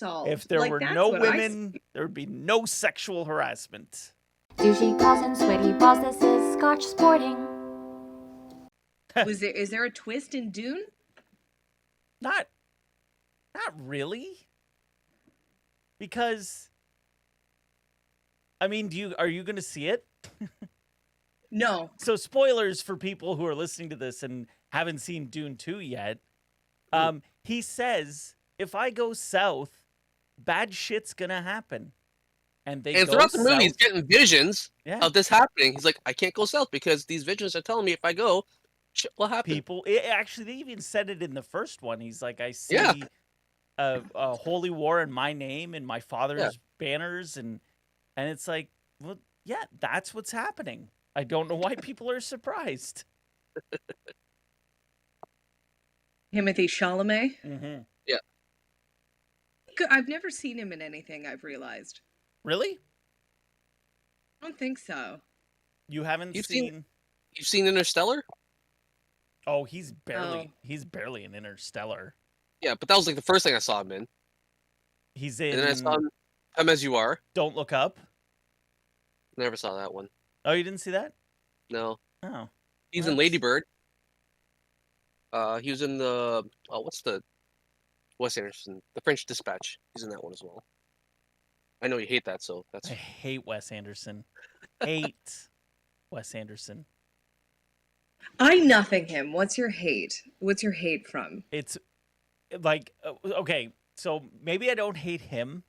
solved. If there Like, were that's no what I women, there would be no sexual harassment. Douchey calls and sweaty balls, this is Scotch sporting. Is there a twist in Dune? Not really. Because, I mean, are you going to see it? No. So spoilers for people who are listening to this and haven't seen Dune 2 yet. He says, if I go south, bad shit's going to happen. And And throughout the movie, he's getting visions of this happening. He's like, I can't go south because these visions are telling me if I go, shit will happen. Actually, they even said it in the first one. He's like, I see a holy war in my name and my father's banners. And it's like, well, yeah, that's what's happening. I don't know why people are surprised. Timothée Chalamet? Mm-hmm. Yeah. I've never seen him in anything, I've realized. Really? I don't think so. You haven't seen... You've seen Interstellar? Oh, he's barely in Interstellar. Yeah, but that was like the first thing I saw him in. He's in... And then I saw him Come As You Are. Don't Look Up. Never saw that one. Oh, you didn't see that? No. Oh. He's in Lady Bird. He was in the... what's the... Wes Anderson. The French Dispatch. He's in that one as well. I know you hate that, so that's... I hate Wes Anderson. Hate Wes Anderson. I nothing him. What's your hate? What's your hate from? It's like, okay, so maybe I don't hate him.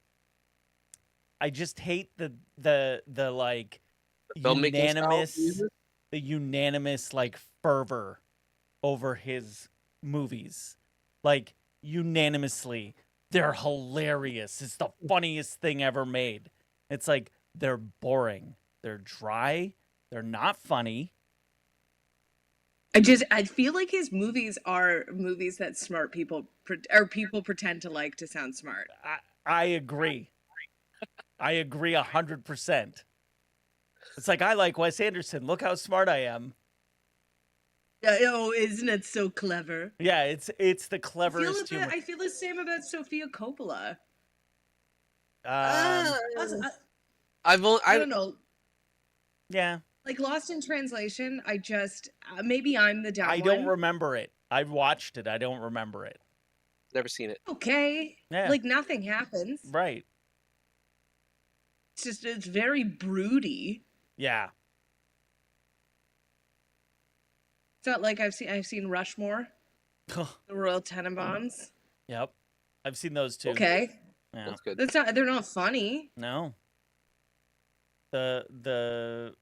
I just hate the like unanimous like fervor over his movies. Like unanimously, they're hilarious. It's the funniest thing ever made. It's like they're boring. They're dry. They're not funny. I feel like his movies are movies that smart people people pretend to like to sound smart. I agree. I agree 100%. It's like, I like Wes Anderson. Look how smart I am. Oh, isn't it so clever? Yeah, it's the cleverest humor. I feel the same about Sofia Coppola. I don't know. Yeah. Like Lost in Translation, I just maybe I'm the dumb one. I don't remember it. I've watched it. I don't remember it. Never seen it. Okay. Yeah. Like nothing happens. Right. It's very broody. Yeah. It's not like I've seen Rushmore. The Royal Tenenbaums. Yep. I've seen those too. Okay. Yeah. That's good. They're not funny. No. The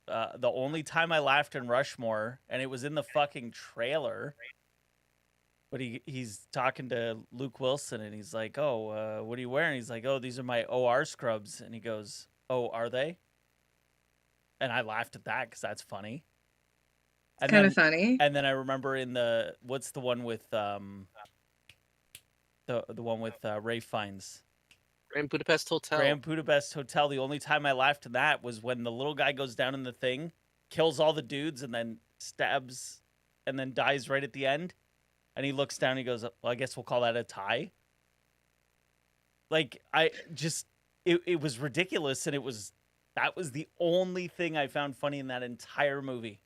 only time I laughed in Rushmore, and it was in the fucking trailer, but he's talking to Luke Wilson, and he's like, "Oh, what are you wearing?" He's like, "Oh, these are my OR scrubs," and he goes, "Oh, are they?" And I laughed at that because that's funny. It's kind of funny. And then I remember in what's the one with the one with Ray Fiennes. Grand Budapest Hotel. Grand Budapest Hotel. The only time I laughed at that was when the little guy goes down in the thing, kills all the dudes, and then stabs, and then dies right at the end. And he looks down and he goes, "Well, I guess we'll call that a tie." Like, it was ridiculous, and that was the only thing I found funny in that entire movie.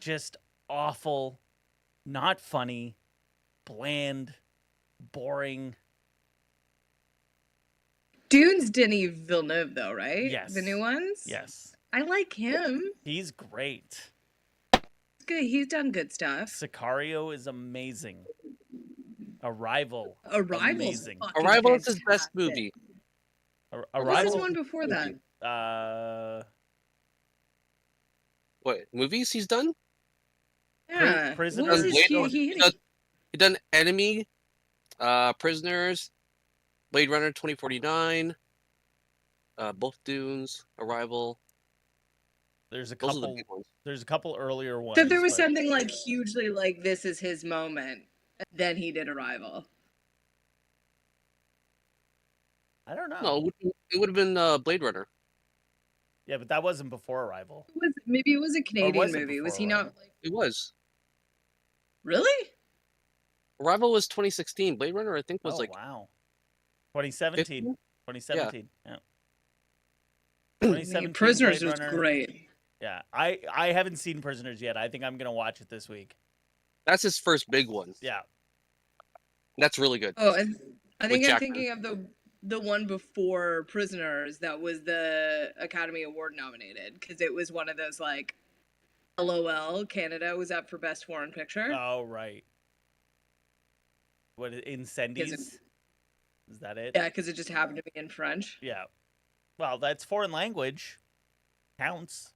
Just awful, not funny, bland, boring. Dune's Denis Villeneuve, though, right? Yes. The new ones? Yes. I like him. He's great. He's good. He's done good stuff. Sicario is amazing. Arrival. Amazing. Arrival is his best movie. What was his one before that? What, movies he's done? Yeah. Prisoners. What was He done Enemy, Prisoners, Blade Runner 2049, both Dunes, Arrival. There's a Those are the couple. big ones. There's a couple earlier ones. So there was something like hugely like this is his moment, and then he did Arrival. I don't know. No, it would have been Blade Runner. Yeah, but that wasn't before Arrival. Maybe it was a Canadian was it movie. before Was he Arrival? not? Like, It was. really? Arrival was 2016. Blade Runner, I think, was Oh, like wow. 2017. 15? 2017. Yeah. I mean, 2017 Prisoners Blade was Runner. great. Yeah. I haven't seen Prisoners yet. I think I'm gonna watch it this week. That's his first big one. Yeah. That's really good. Oh, I With think I'm Jackman. thinking of the one before Prisoners that was the Academy Award nominated because it was one of those like LOL Canada was up for Best Foreign Picture. Oh right. What Incendies? Is that it? Yeah, because it just happened to be in French. Yeah. Well, that's foreign language. Counts.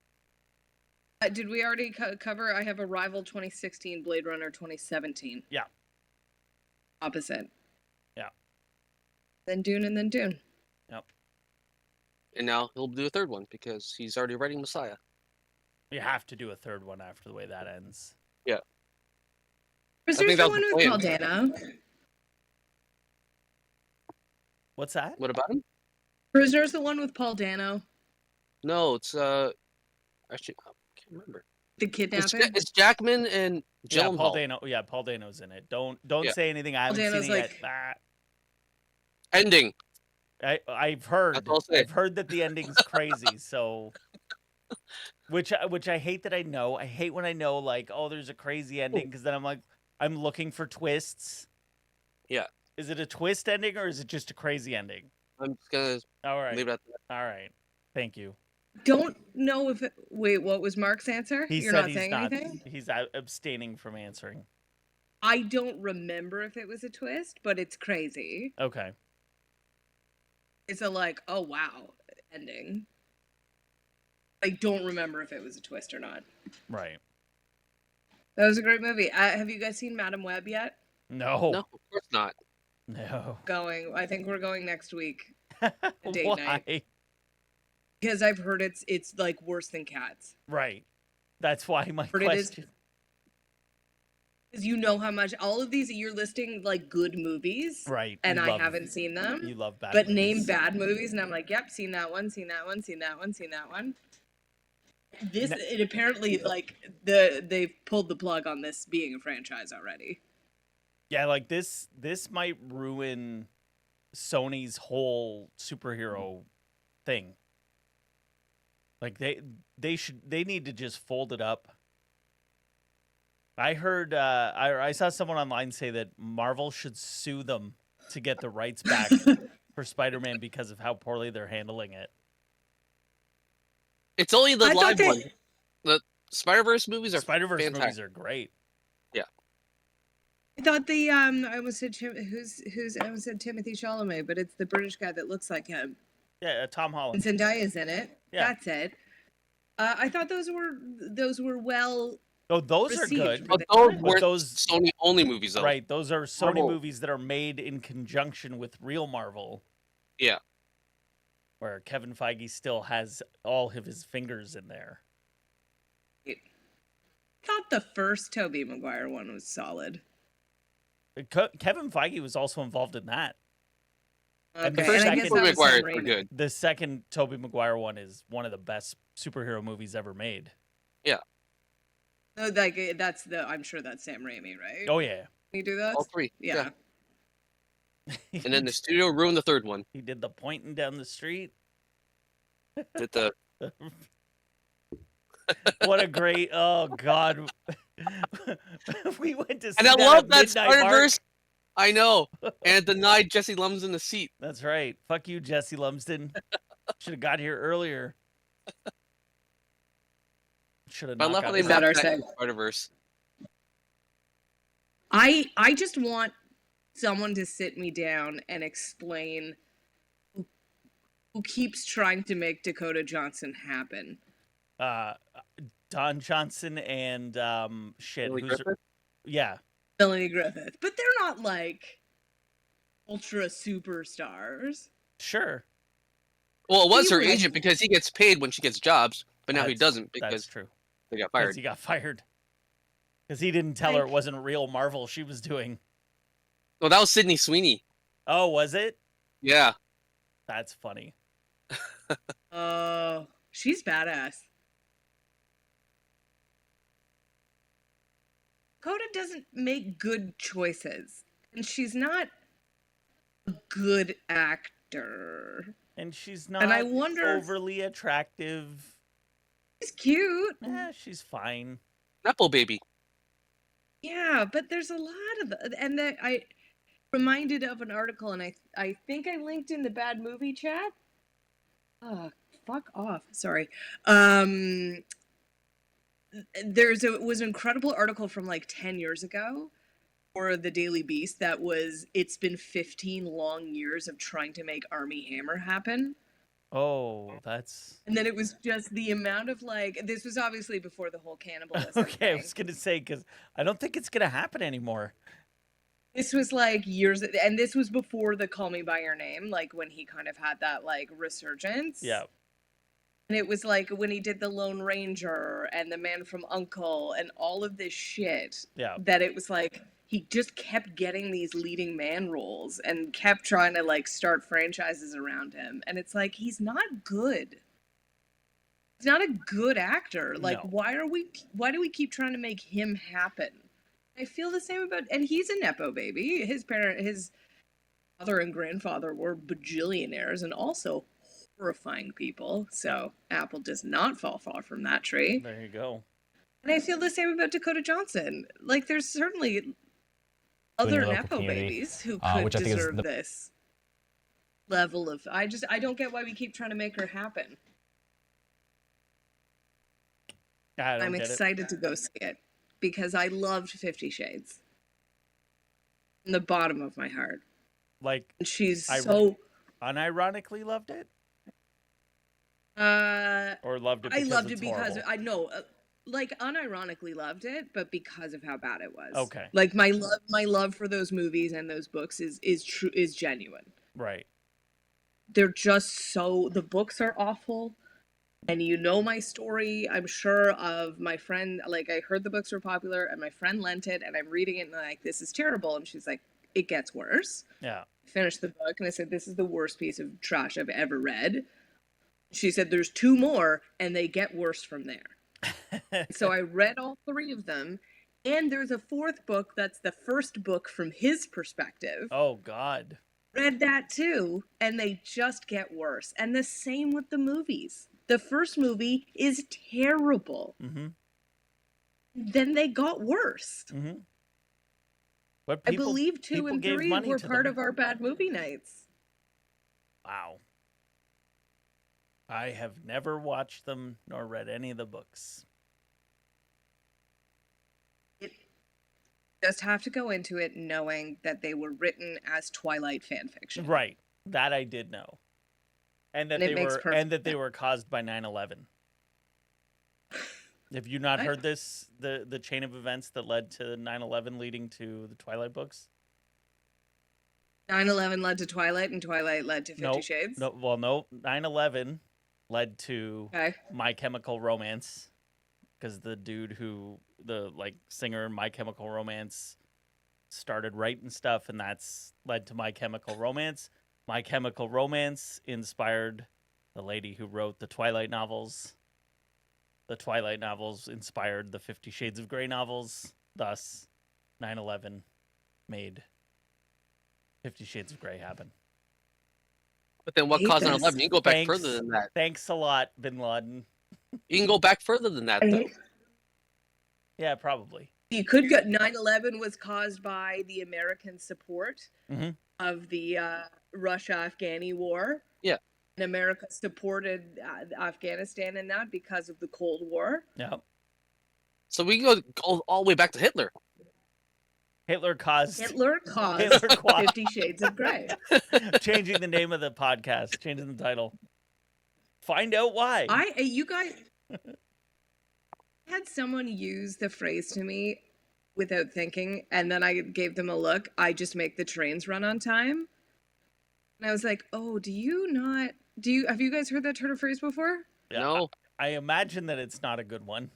Did we already cover? I have Arrival 2016, Blade Runner 2017. Yeah. Opposite. Yeah. Then Dune and then Dune. Yep. And now he'll do a third one because he's already writing Messiah. You have to do a third one after the way that ends. Yeah. Was I there think that the was one the with plan. Paul Dano? What's that? What about him? Prisoners, the one with Paul Dano, No, it's actually I can't remember. the It's, kidnapping. it's Jackman and Yeah, Gyllenhaal. Paul Dano. Yeah, Paul Dano's in it. Don't Yeah. say anything. I Paul haven't Dano's seen it like- yet. Ending. I've heard. That's all I'll say. I've heard that the ending's crazy. So, which I hate that I know. I hate when I know like, oh, there's a crazy ending because then I'm like, I'm looking for twists. Yeah. Is it a twist ending or is it just a crazy ending? I'm just gonna All right. leave it at that. All right. Thank you. Don't know if wait, what was Mark's answer? He You're said not he's saying not. anything? He's abstaining from answering. I don't remember if it was a twist, but it's crazy. Okay. It's a like, oh wow, ending. I don't remember if it was a twist or not. Right. That was a great movie. Have you guys seen Madam Web yet? No. No, of course not. No. Going. I think we're going next week date Why? night. Because I've heard it's like worse than Cats. Right. That's why my But it is- question. Because you know how much all of these you're listing like good movies, Right. and you I love- haven't seen them. You love bad But movies. name bad movies, and I'm like, yep, seen that one, seen that one, seen that one, seen that one. This it apparently like they've pulled the plug on this being a franchise already. Yeah, like this might ruin Sony's whole superhero thing. Like they need to just fold it up. I heard I saw someone online say that Marvel should sue them to get the rights back for Spider-Man because of how poorly they're handling it. It's only the I thought live they- one. The Spider-Verse movies are Spider-Verse movies fantastic. are great. I thought the I almost said who's I almost said Timothy Chalamet, but it's the British guy that looks like him. Yeah, Tom And Holland. Zendaya's in it. Yeah. That's it. I thought those were well Oh, those are received. good. But But those But weren't those- Sony only movies though. Right, those are Sony Marvel. movies that are made in conjunction with real Marvel. Yeah. Where Kevin Feige still has all of his fingers in there. I thought the first Tobey Maguire one was solid. Kevin Feige was also involved in that. Okay, And the and first I guess Tobey that was Maguire Sam are Raimi. good. The second Tobey Maguire one is one of the best superhero movies ever made. No, like that's the. I'm sure that's Sam Raimi, right? Oh yeah. Can you do those? All three. Yeah. And then the studio ruined the third one he did the pointing down the street. with the What a great oh god. We went to see and I that love at that Midnight Mark. Spider-Verse. I know. And it denied Jesse Lumsden the seat. That's right. Fuck you, Jesse Lumsden. Should have got here earlier. Should have But I not love how got they Is that mapped our that say? in Spider-Verse. I just want someone to sit me down and explain who keeps trying to make Dakota Johnson happen. Don Johnson and shit. Billy Who's Griffith? yeah. Melanie Griffith, but they're not like ultra superstars. Sure. Well, it was her Really? agent because he gets paid when she gets jobs, but now he That's- doesn't That's because true. they got Because fired. he got fired. Because he didn't tell her it Like- wasn't real Marvel she was doing. No, that was Sydney Sweeney. Oh, was it? Yeah. That's funny. Oh, she's badass. Dakota doesn't make good choices, and she's not a good actor. And she's And I not wonder, overly attractive. he's cute. She's fine. Nepo baby. Yeah, but there's a lot of and that I reminded of an article, and I think I linked in the bad movie chat. Oh, fuck off. Sorry. It was an incredible article from like 10 years ago for the Daily Beast that was it's been 15 long years of trying to make Armie Hammer happen. Oh, that's... And then it was just the amount of like this was obviously before the whole cannibalism Okay, thing. I was going to say, because I don't think it's going to happen anymore. This was like years, and this was before the Call Me By Your Name, like when he kind of had that like resurgence. Yeah. And it was like when he did the Lone Ranger and the Man from U.N.C.L.E. and all of this shit. Yeah. That it was like he just kept getting these leading man roles and kept trying to like start franchises around him. And it's like he's not good. He's not a good actor. Like No. why do we keep trying to make him happen? I feel the same about, and he's a Nepo baby. His father and grandfather were bajillionaires and also horrifying people. So Apple does not fall far from that tree. There you go. And I feel the same about Dakota Johnson. Like there's certainly other Nepo babies who could deserve this level of. I don't get why we keep trying to make her happen. I'm excited to go see it because I loved 50 Shades. From the bottom of my heart. Like, and she's so unironically loved it? Or loved it because I loved it horrible? because I know like unironically loved it, but because of how bad it was. Okay. Like my love for those movies and those books is genuine. Right. They're just so the books are awful. And you know my story, I'm sure, of my friend, like, I heard the books were popular, and my friend lent it, and I'm reading it, and I'm like, this is terrible. And she's like, it gets worse. Yeah. I finished the book, and I said, this is the worst piece of trash I've ever read. She said, there's 2 more, and they get worse from there. So I read all 3 of them, and there's a 4th book that's the first book from his perspective. Oh, God. Read that, too, and they just get worse. And the same with the movies. The first movie is terrible. Mm-hmm. Then they got worse. Mm-hmm. But I believe 2 and 3 were part of our bad movie nights. Wow. I have never watched them nor read any of the books. You just have to go into it knowing that they were written as Twilight fan fiction. Right. That I did know. And that they were caused by 9/11. Have you not heard this? The chain of events that led to 9/11 leading to the Twilight books? 9/11 led to Twilight, and Twilight led to 50 Shades? No. 9/11 led to My Chemical Romance, because the dude who the singer in My Chemical Romance started writing stuff, and that's led to My Chemical Romance. My Chemical Romance inspired the lady who wrote the Twilight novels. The Twilight novels inspired the 50 Shades of Grey novels. Thus, 9/11 made 50 Shades of Grey happen. But then what caused 9/11? You can go back further than that. Thanks a lot, Bin Laden. You can go back further than that, though. Yeah, probably. You could get 9/11 was caused by the American support of the Russia-Afghani war. Yeah. And America supported Afghanistan in that because of the Cold War. Yeah. So we can go all the way back to Hitler. Hitler caused 50 Shades of Grey. Changing the name of the podcast, changing the title. Find out why. You guys had someone use the phrase to me without thinking, and then I gave them a look. I just make the trains run on time. And I was like, oh, have you guys heard that turn of phrase before? Yeah, no. I imagine that it's not a good one.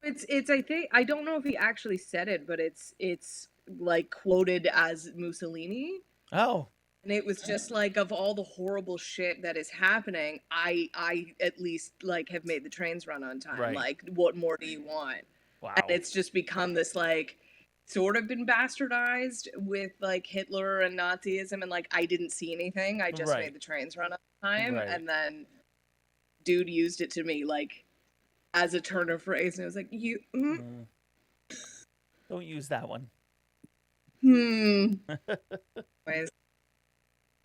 It's I think I don't know if he actually said it, but it's like quoted as Mussolini. Oh. And it was just like, of all the horrible shit that is happening, I at least have made the trains run on time. Right. Like, what more do you want? Wow. And it's just become this sort of been bastardized with like Hitler and Nazism, and like I didn't see anything. I just Right. made the trains run on time, Right. and then dude used it to me like as a turn of phrase, and it was like Don't use that one. Anyways,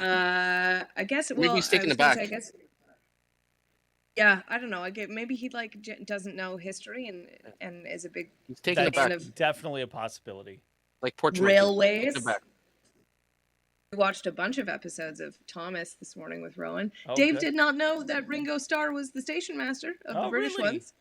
I guess. Maybe Well, he's taking I was it gonna back. say, I guess. Yeah, I don't know. Maybe he like doesn't know history and is a big He's taking it That's back. of definitely a possibility. Like Portugal. Taking railways. it back. We watched a bunch of episodes of Thomas this morning with Rowan. Oh, Dave good. did not know that Ringo Starr was the station master of the Oh, British really? ones.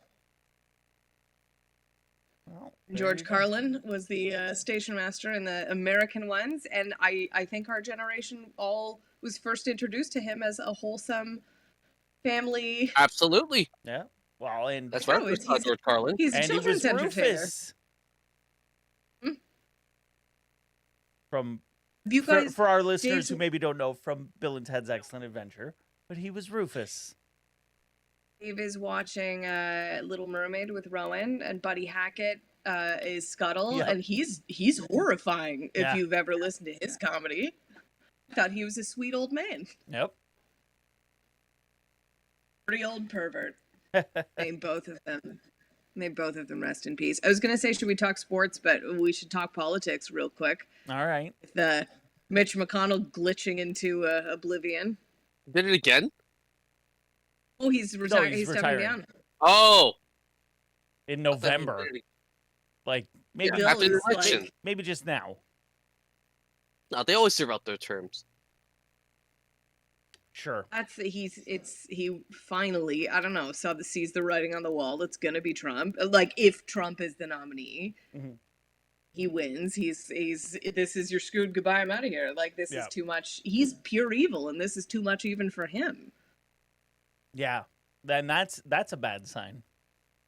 Well, there George you go. Carlin was the station master in the American ones, and I think our generation all was first introduced to him as a wholesome family. Absolutely. Yeah. Well, and That's right. it's- George Carlin. He's a and he was children's entertainer. Rufus Hmm? from Have you guys, for our listeners Dave's- who maybe don't know from Bill and Ted's Excellent Adventure, but he was Rufus. Dave is watching Little Mermaid with Rowan, and Buddy Hackett is Scuttle, Yep. and he's horrifying if Yeah. you've ever listened to his comedy. I thought he was a sweet old man, Yep. pretty old pervert. May both of them rest in peace. I was gonna say, should we talk sports? But we should talk politics real quick. All right. The Mitch McConnell glitching into oblivion. Did it again? Oh, he's retiring. he's He's stepping retiring. down. Oh. In November, like maybe Bill after the is election. like, maybe just now. No, they always serve out their terms. Sure. he finally, I don't know, sees the writing on the wall. It's gonna be Trump. Like if Trump is the nominee, Mhm. he wins. He's this is your screwed goodbye. I'm out of here. Like this Yeah. is too much. He's pure evil, and this is too much even for him. Yeah. Then that's a bad sign.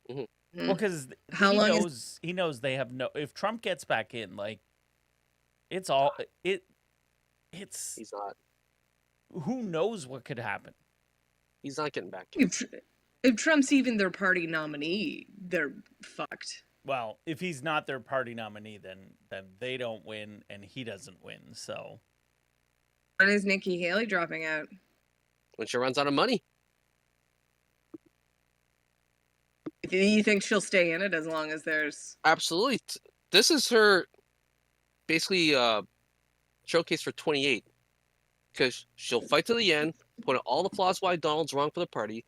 Mm. Well, because How he long knows he knows they have no. If Trump gets back in, like, it's all it's He's not. who knows what could happen. He's not getting back. If Trump's even their party nominee, they're fucked. Well, if he's not their party nominee, then they don't win and he doesn't win. So When is Nikki Haley dropping out? When she runs out of money. Do you think she'll stay in it as long as there's? Absolutely. This is her basically showcase for 28. Because she'll fight to the end, point out all the flaws why Donald's wrong for the party.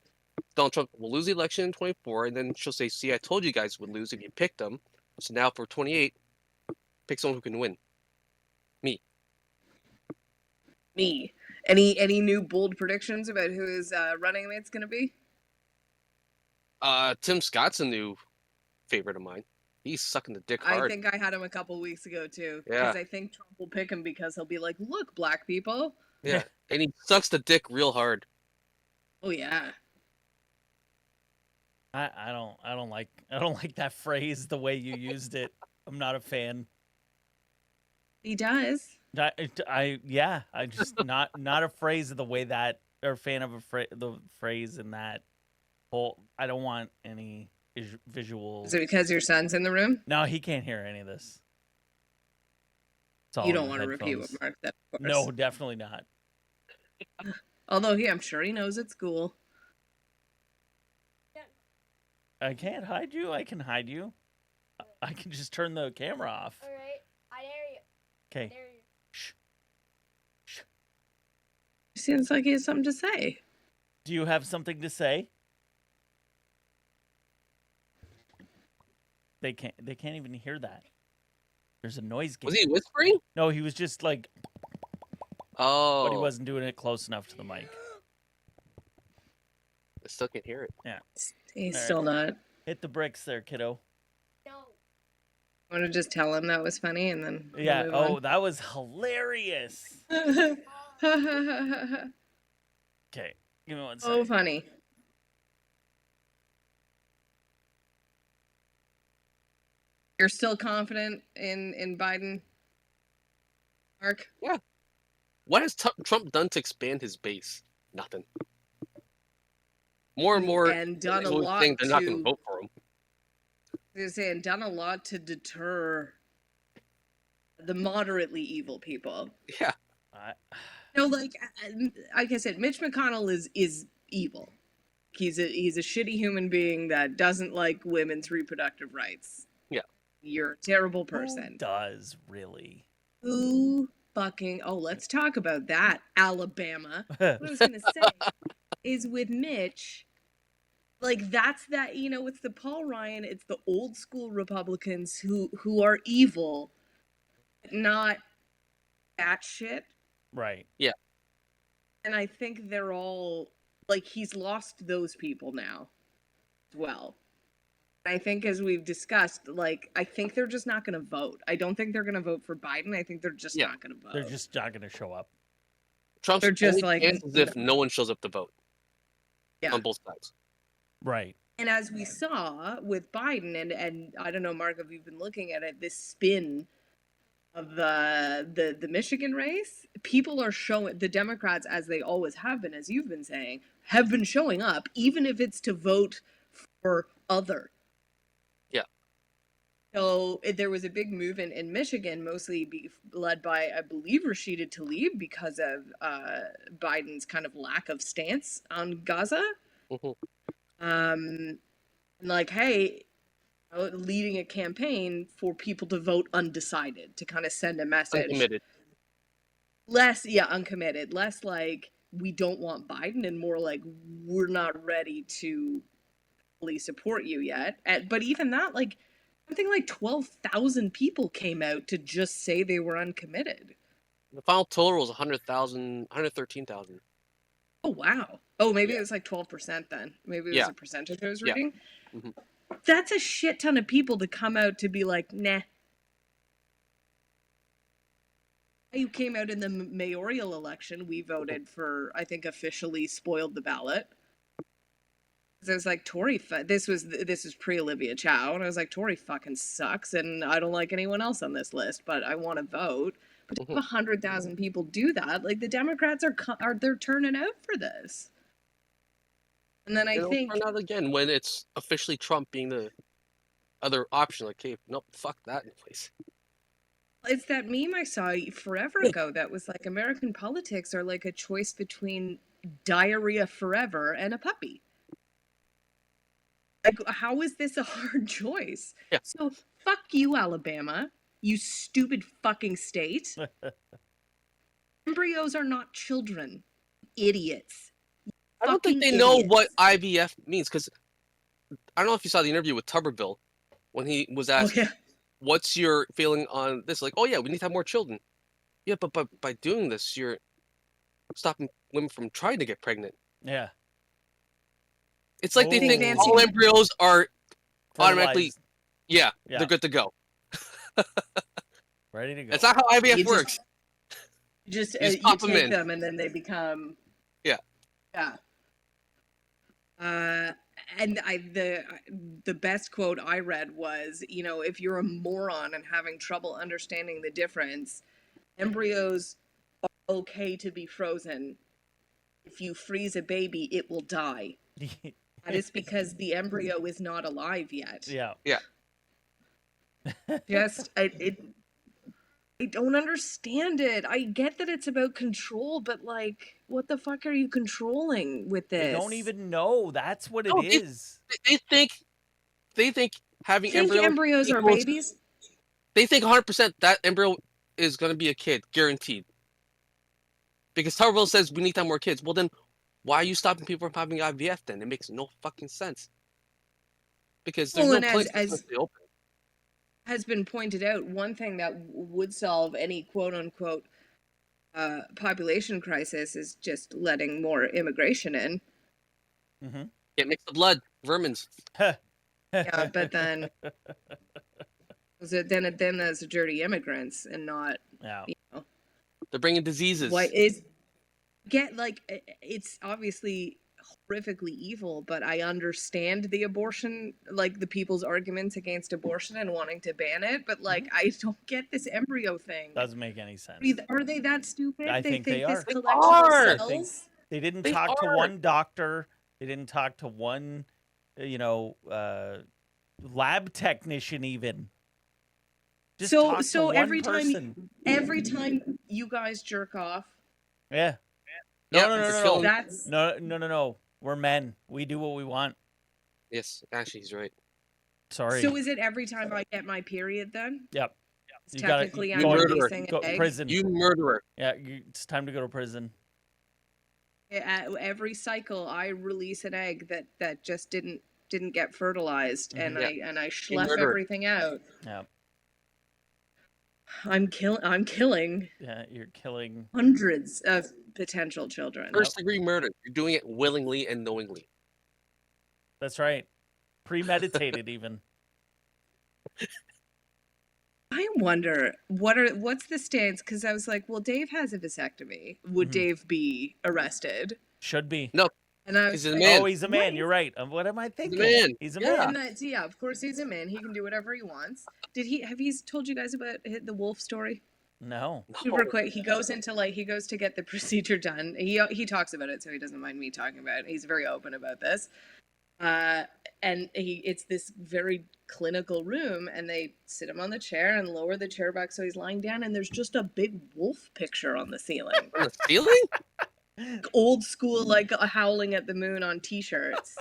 Donald Trump will lose the election in 24, and then she'll say, see, I told you guys would lose if you picked him. So now for 28, pick someone who can win. Me. Any new bold predictions about who his running mate's gonna be? Tim Scott's a new favorite of mine. He's sucking the dick I hard. think I had him a couple weeks ago too. Yeah. Because I think Trump will pick him because he'll be like, look, black people. Yeah. And he sucks the dick real hard. Oh yeah. I don't like that phrase the way you used it. I'm not a fan. He does. I just not a phrase of the way that or fan of the phrase in that whole. I don't want any visual. Is it because your son's in the room? No, he can't hear any of this. It's all You in don't the want to repeat what headphones. Mark said, of course. No, definitely not. Although I'm sure he knows at school. I can't hide you. I can hide you. I can just turn the camera off. All right, I dare you. Okay. Dare you. Shh. Shh. Seems like he has something to say. Do you have something to say? They can't even hear that. There's a noise gate. Was he whispering? No, he was just like, Oh. but he wasn't doing it close enough to the mic. I still can't hear it. He's All right. still not. Hit the bricks there, kiddo. No. Want to just tell him that was funny and then we'll Yeah. move Oh, that was hilarious. on? Okay. Give me one Oh, second. funny. You're still confident in Biden, Mark? What has Trump done to expand his base? Nothing. More and more And done a people lot think they're not going to. to vote for him. I was gonna say, and done a lot to deter the moderately evil people. Yeah. No, like I said, Mitch McConnell is evil. He's a shitty human being that doesn't like women's reproductive rights. Yeah. You're a terrible Who person. does really? Who fucking let's talk about that, Alabama. What I was gonna say is with Mitch, like that's that, it's the Paul Ryan, it's the old school Republicans who are evil, but not that shit. Right. Yeah. And I think they're all like he's lost those people now as well. I think as we've discussed, like I think they're just not going to vote. I don't think they're going to vote for Biden. I think they're just not going to vote. They're just not going to show up. Trump's They're just only like chance is if no one shows up to vote. Yeah. On both sides. Right. And as we saw with Biden, and I don't know, Mark, if you've been looking at it, this spin of the Michigan race, people are showing, the Democrats, as they always have been, as you've been saying, have been showing up, even if it's to vote for other. Yeah. So there was a big move in Michigan, mostly led by, I believe, Rashida Tlaib, because of Biden's kind of lack of stance on Gaza. Mm-hmm. Like, hey, leading a campaign for people to vote undecided, to kind of send a message. Uncommitted. Uncommitted. Less like, we don't want Biden, and more like, we're not ready to fully support you yet. But even that, like, something like 12,000 people came out to just say they were uncommitted. The final total was 113,000. Oh, wow. Oh, maybe it was like 12% then. Maybe it was a percentage I was reading. Yeah. Mm-hmm. That's a shit ton of people to come out to be like, nah. You came out in the mayoral election. We voted for, I think, officially spoiled the ballot. I was like, Tory, this was pre-Olivia Chow, and I was like, Tory fucking sucks, and I don't like anyone else on this list, but I want to vote. But if 100,000 people do that, like the Democrats they're turning out for this. And then I think turn out again when it's officially Trump being the other option. Like, hey, nope, fuck that in place. It's that meme I saw forever ago that was like, American politics are like a choice between diarrhea forever and a puppy. Like, how is this a hard choice? Yeah. So, fuck you, Alabama, you stupid fucking state. Embryos are not children. Idiots. I don't think they know what IVF means, because I don't know if you saw the interview with Tuberville when he was asked, what's your feeling on this? Like, oh yeah, we need to have more children. Yeah, but by doing this, you're stopping women from trying to get pregnant. Yeah. It's like they think all embryos are automatically, they're good to go. Ready to go. That's not how IVF works. You take them and then they become... Yeah. And the best quote I read was, if you're a moron and having trouble understanding the difference, embryos are okay to be frozen. If you freeze a baby, it will die. That is because the embryo is not alive yet. Yeah. I don't understand it. I get that it's about control, but like, what the fuck are you controlling with this? They don't even know. That's what it is. They think having embryos are babies. They think 100% that embryo is going to be a kid, guaranteed. Because Tuberville says we need to have more kids. Well, then why are you stopping people from having IVF then? It makes no fucking sense. Because there's no place to stay open. Has been pointed out, one thing that would solve any quote-unquote population crisis is just letting more immigration in. Mm-hmm. It makes the blood vermins. Yeah, but then then there's dirty immigrants and not, They're bringing diseases. It's obviously horrifically evil, but I understand the abortion, like the people's arguments against abortion and wanting to ban it, but like I don't get this embryo thing. Doesn't make any sense. Are they that stupid? I think they are. This collection of cells? They didn't talk to one doctor. They didn't talk to one, lab technician even. Just So talk to so one person. every time you guys jerk off, Yeah. Yeah, No. we're killing- that's No. We're men. We do what we want. Yes, actually, he's right. Sorry. so is it every time I get my period then? Yep. It's You gotta- technically you I'm murderer. releasing Go an egg. prison. You murderer. Yeah, it's time to go to prison. At every cycle I release an egg that just didn't get fertilized, and Yeah. I schleff murderer. everything out. Yeah. I'm killing Yeah, you're killing. hundreds of potential children. First degree murder. You're doing it willingly and knowingly. That's right. Premeditated even. I wonder what's the stance, because I was like, well, Dave has a vasectomy. Would Mhm. Dave be arrested? Should be. No, And I was he's a like, man. Oh, he's a man. Right. You're right. What am I thinking? man. He's a Yeah. man. And that's, yeah, of course he's a man. He can do whatever he wants. Have he told you guys about the wolf story? No. Super quick. He goes to get the procedure done. He talks about it, so he doesn't mind me talking about it. He's very open about this. And it's this very clinical room, and they sit him on the chair and lower the chair back so he's lying down, and there's just a big wolf picture on the ceiling. On the ceiling? Old school, like howling at the moon on t-shirts.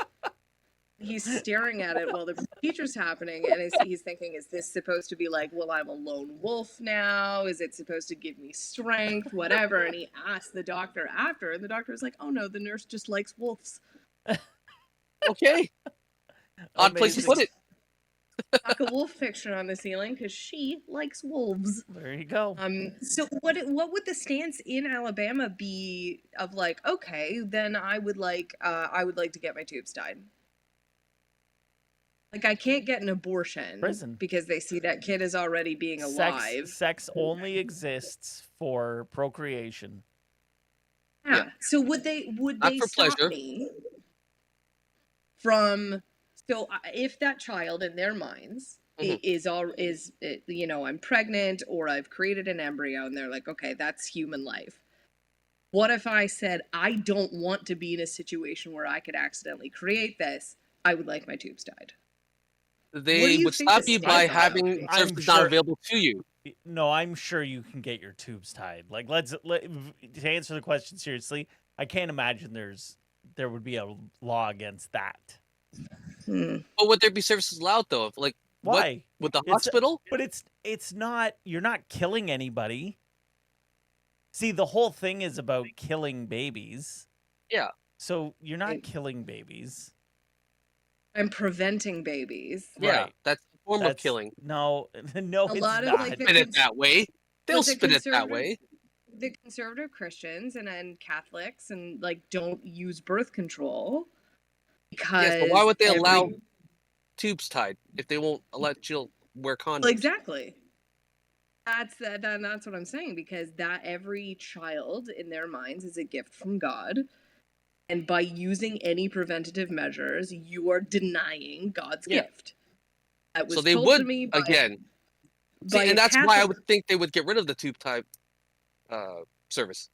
He's staring at it while the procedure's happening, and he's thinking, is this supposed to be like, well, I'm a lone wolf now? Is it supposed to give me strength? Whatever. And he asked the doctor after, and the doctor was like, oh no, the nurse just likes wolves. Okay. Odd place to Amazing. put it. Like a wolf picture on the ceiling because she likes wolves. There you go. So what would the stance in Alabama be of like, okay, then I would like to get my tubes tied. Like, I can't get an abortion Prison. because they see that kid as already being alive. Sex only exists for procreation. Yeah. So would they for stop pleasure. me from? So if that child in their minds I'm pregnant or I've created an embryo, and they're like, okay, that's human life. What if I said, I don't want to be in a situation where I could accidentally create this? I would like my tubes tied. They would think stop the you by stance of having that would be? services I'm not sure- available to you. No, I'm sure you can get your tubes tied. Like, to answer the question seriously, I can't imagine there would be a law against that. But would there be services allowed though? Like Why? with the It's- hospital? But it's not. You're not killing anybody. See, the whole thing is about killing babies. Yeah. So you're not killing babies. I'm preventing babies. Yeah, Right. that's a form of That's- killing. No, no, it's lot of, not. like, the Spin it that way. They'll the spin it that conservative- way. The conservative Christians and Catholics and like don't use birth control because Yes, but why would they allow every- tubes tied if they won't let you wear condoms? Well, exactly. That's what I'm saying, because that every child in their minds is a gift from God, and by using any preventative measures, you are denying God's Yeah. gift. That was So they told would to me by, again. See, by a and that's why I Catholic- would think they would get rid of the tube type service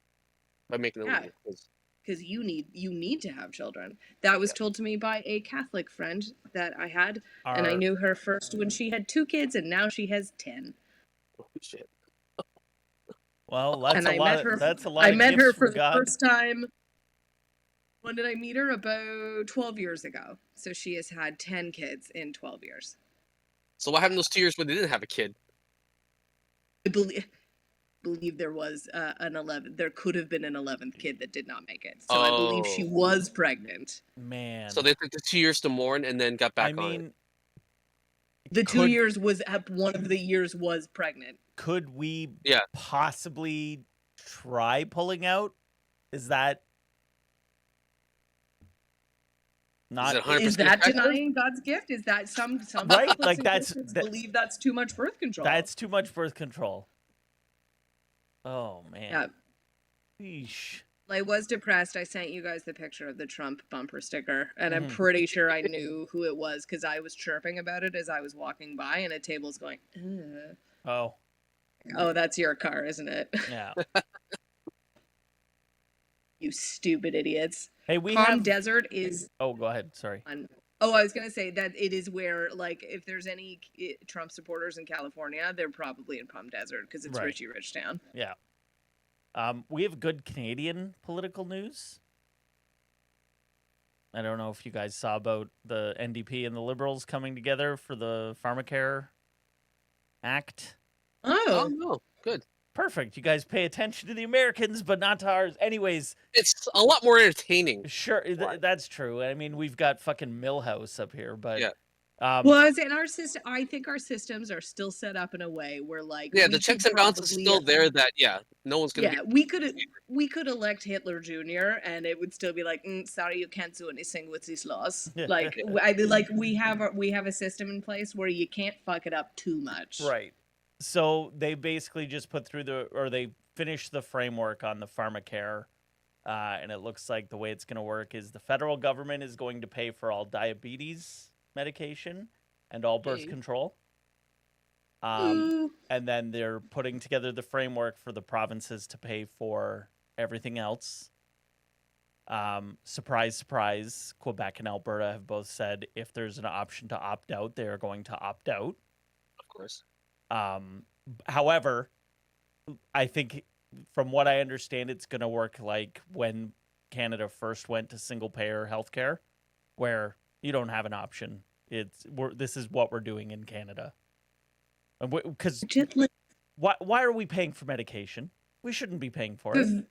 by making it Yeah. legal. 'Cause because you need to have children. That was told to me by a Catholic friend that I had, and I Our- knew her first when she had 2 kids, and now she has 10. oh, shit. Well, that's And a I lot. met her. That's a lot. I of met gifts her from for the God. first time. When did I meet her? About 12 years ago. So she has had 10 kids in 12 years. So what happened those 2 years when they didn't have a kid? I believe there was an 11. There could have been an 11th kid that did not make it. So I believe she Oh. was pregnant. Man. So they took the 2 years to mourn and then got back I on it. mean, The 2 Could- years was one of the years was pregnant. could we Yeah. possibly try pulling out? Is that not? it 100% Is that effective? denying God's gift? Is that some Right, Catholics like and that's- Christians that- believe that's too much birth control? That's too much birth control. Oh Yeah. man. Yeesh. I was depressed. I sent you guys the picture of the Trump bumper sticker, and I'm Mhm. pretty sure I knew who it was because I was chirping about it as I was walking by, and a table's going, "Ugh." Oh Oh, that's your car, isn't it? yeah. You stupid idiots. Hey, we Palm have. Desert is Oh, go ahead. Sorry. on. Oh, I was gonna say that it is where, like, if there's any Trump supporters in California, they're probably in Palm Desert because it's Right. Richie Rich town. Yeah. We have good Canadian political news. I don't know if you guys saw about the NDP and the Liberals coming together for the Pharmacare Act. Oh Oh, no, good. Perfect. You guys pay attention to the Americans, but not to ours. Anyways, It's a lot more entertaining. sure, that's true. I mean, we've got fucking Millhouse up here, but Yeah. well, I was in our system. I think our systems are still set up in a way where, like, Yeah, we the checks could and balances probably- still there. That no one's gonna. Yeah, we could elect Hitler Jr. and it would still be like, sorry, you can't do anything with these laws. Like, we have a system in place where you can't fuck it up too much. right. So they basically just put through they finished the framework on the Pharmacare, and it looks like the way it's going to work is the federal government is going to pay for all diabetes medication and all birth Okay. control. Ooh. And then they're putting together the framework for the provinces to pay for everything else. Surprise, surprise, Quebec and Alberta have both said if there's an option to opt out, they are going to opt out. Of course. However, I think from what I understand, it's going to work like when Canada first went to single payer healthcare, where you don't have an option. This is what we're doing in Canada. Because why are we paying for medication? We shouldn't be paying for it.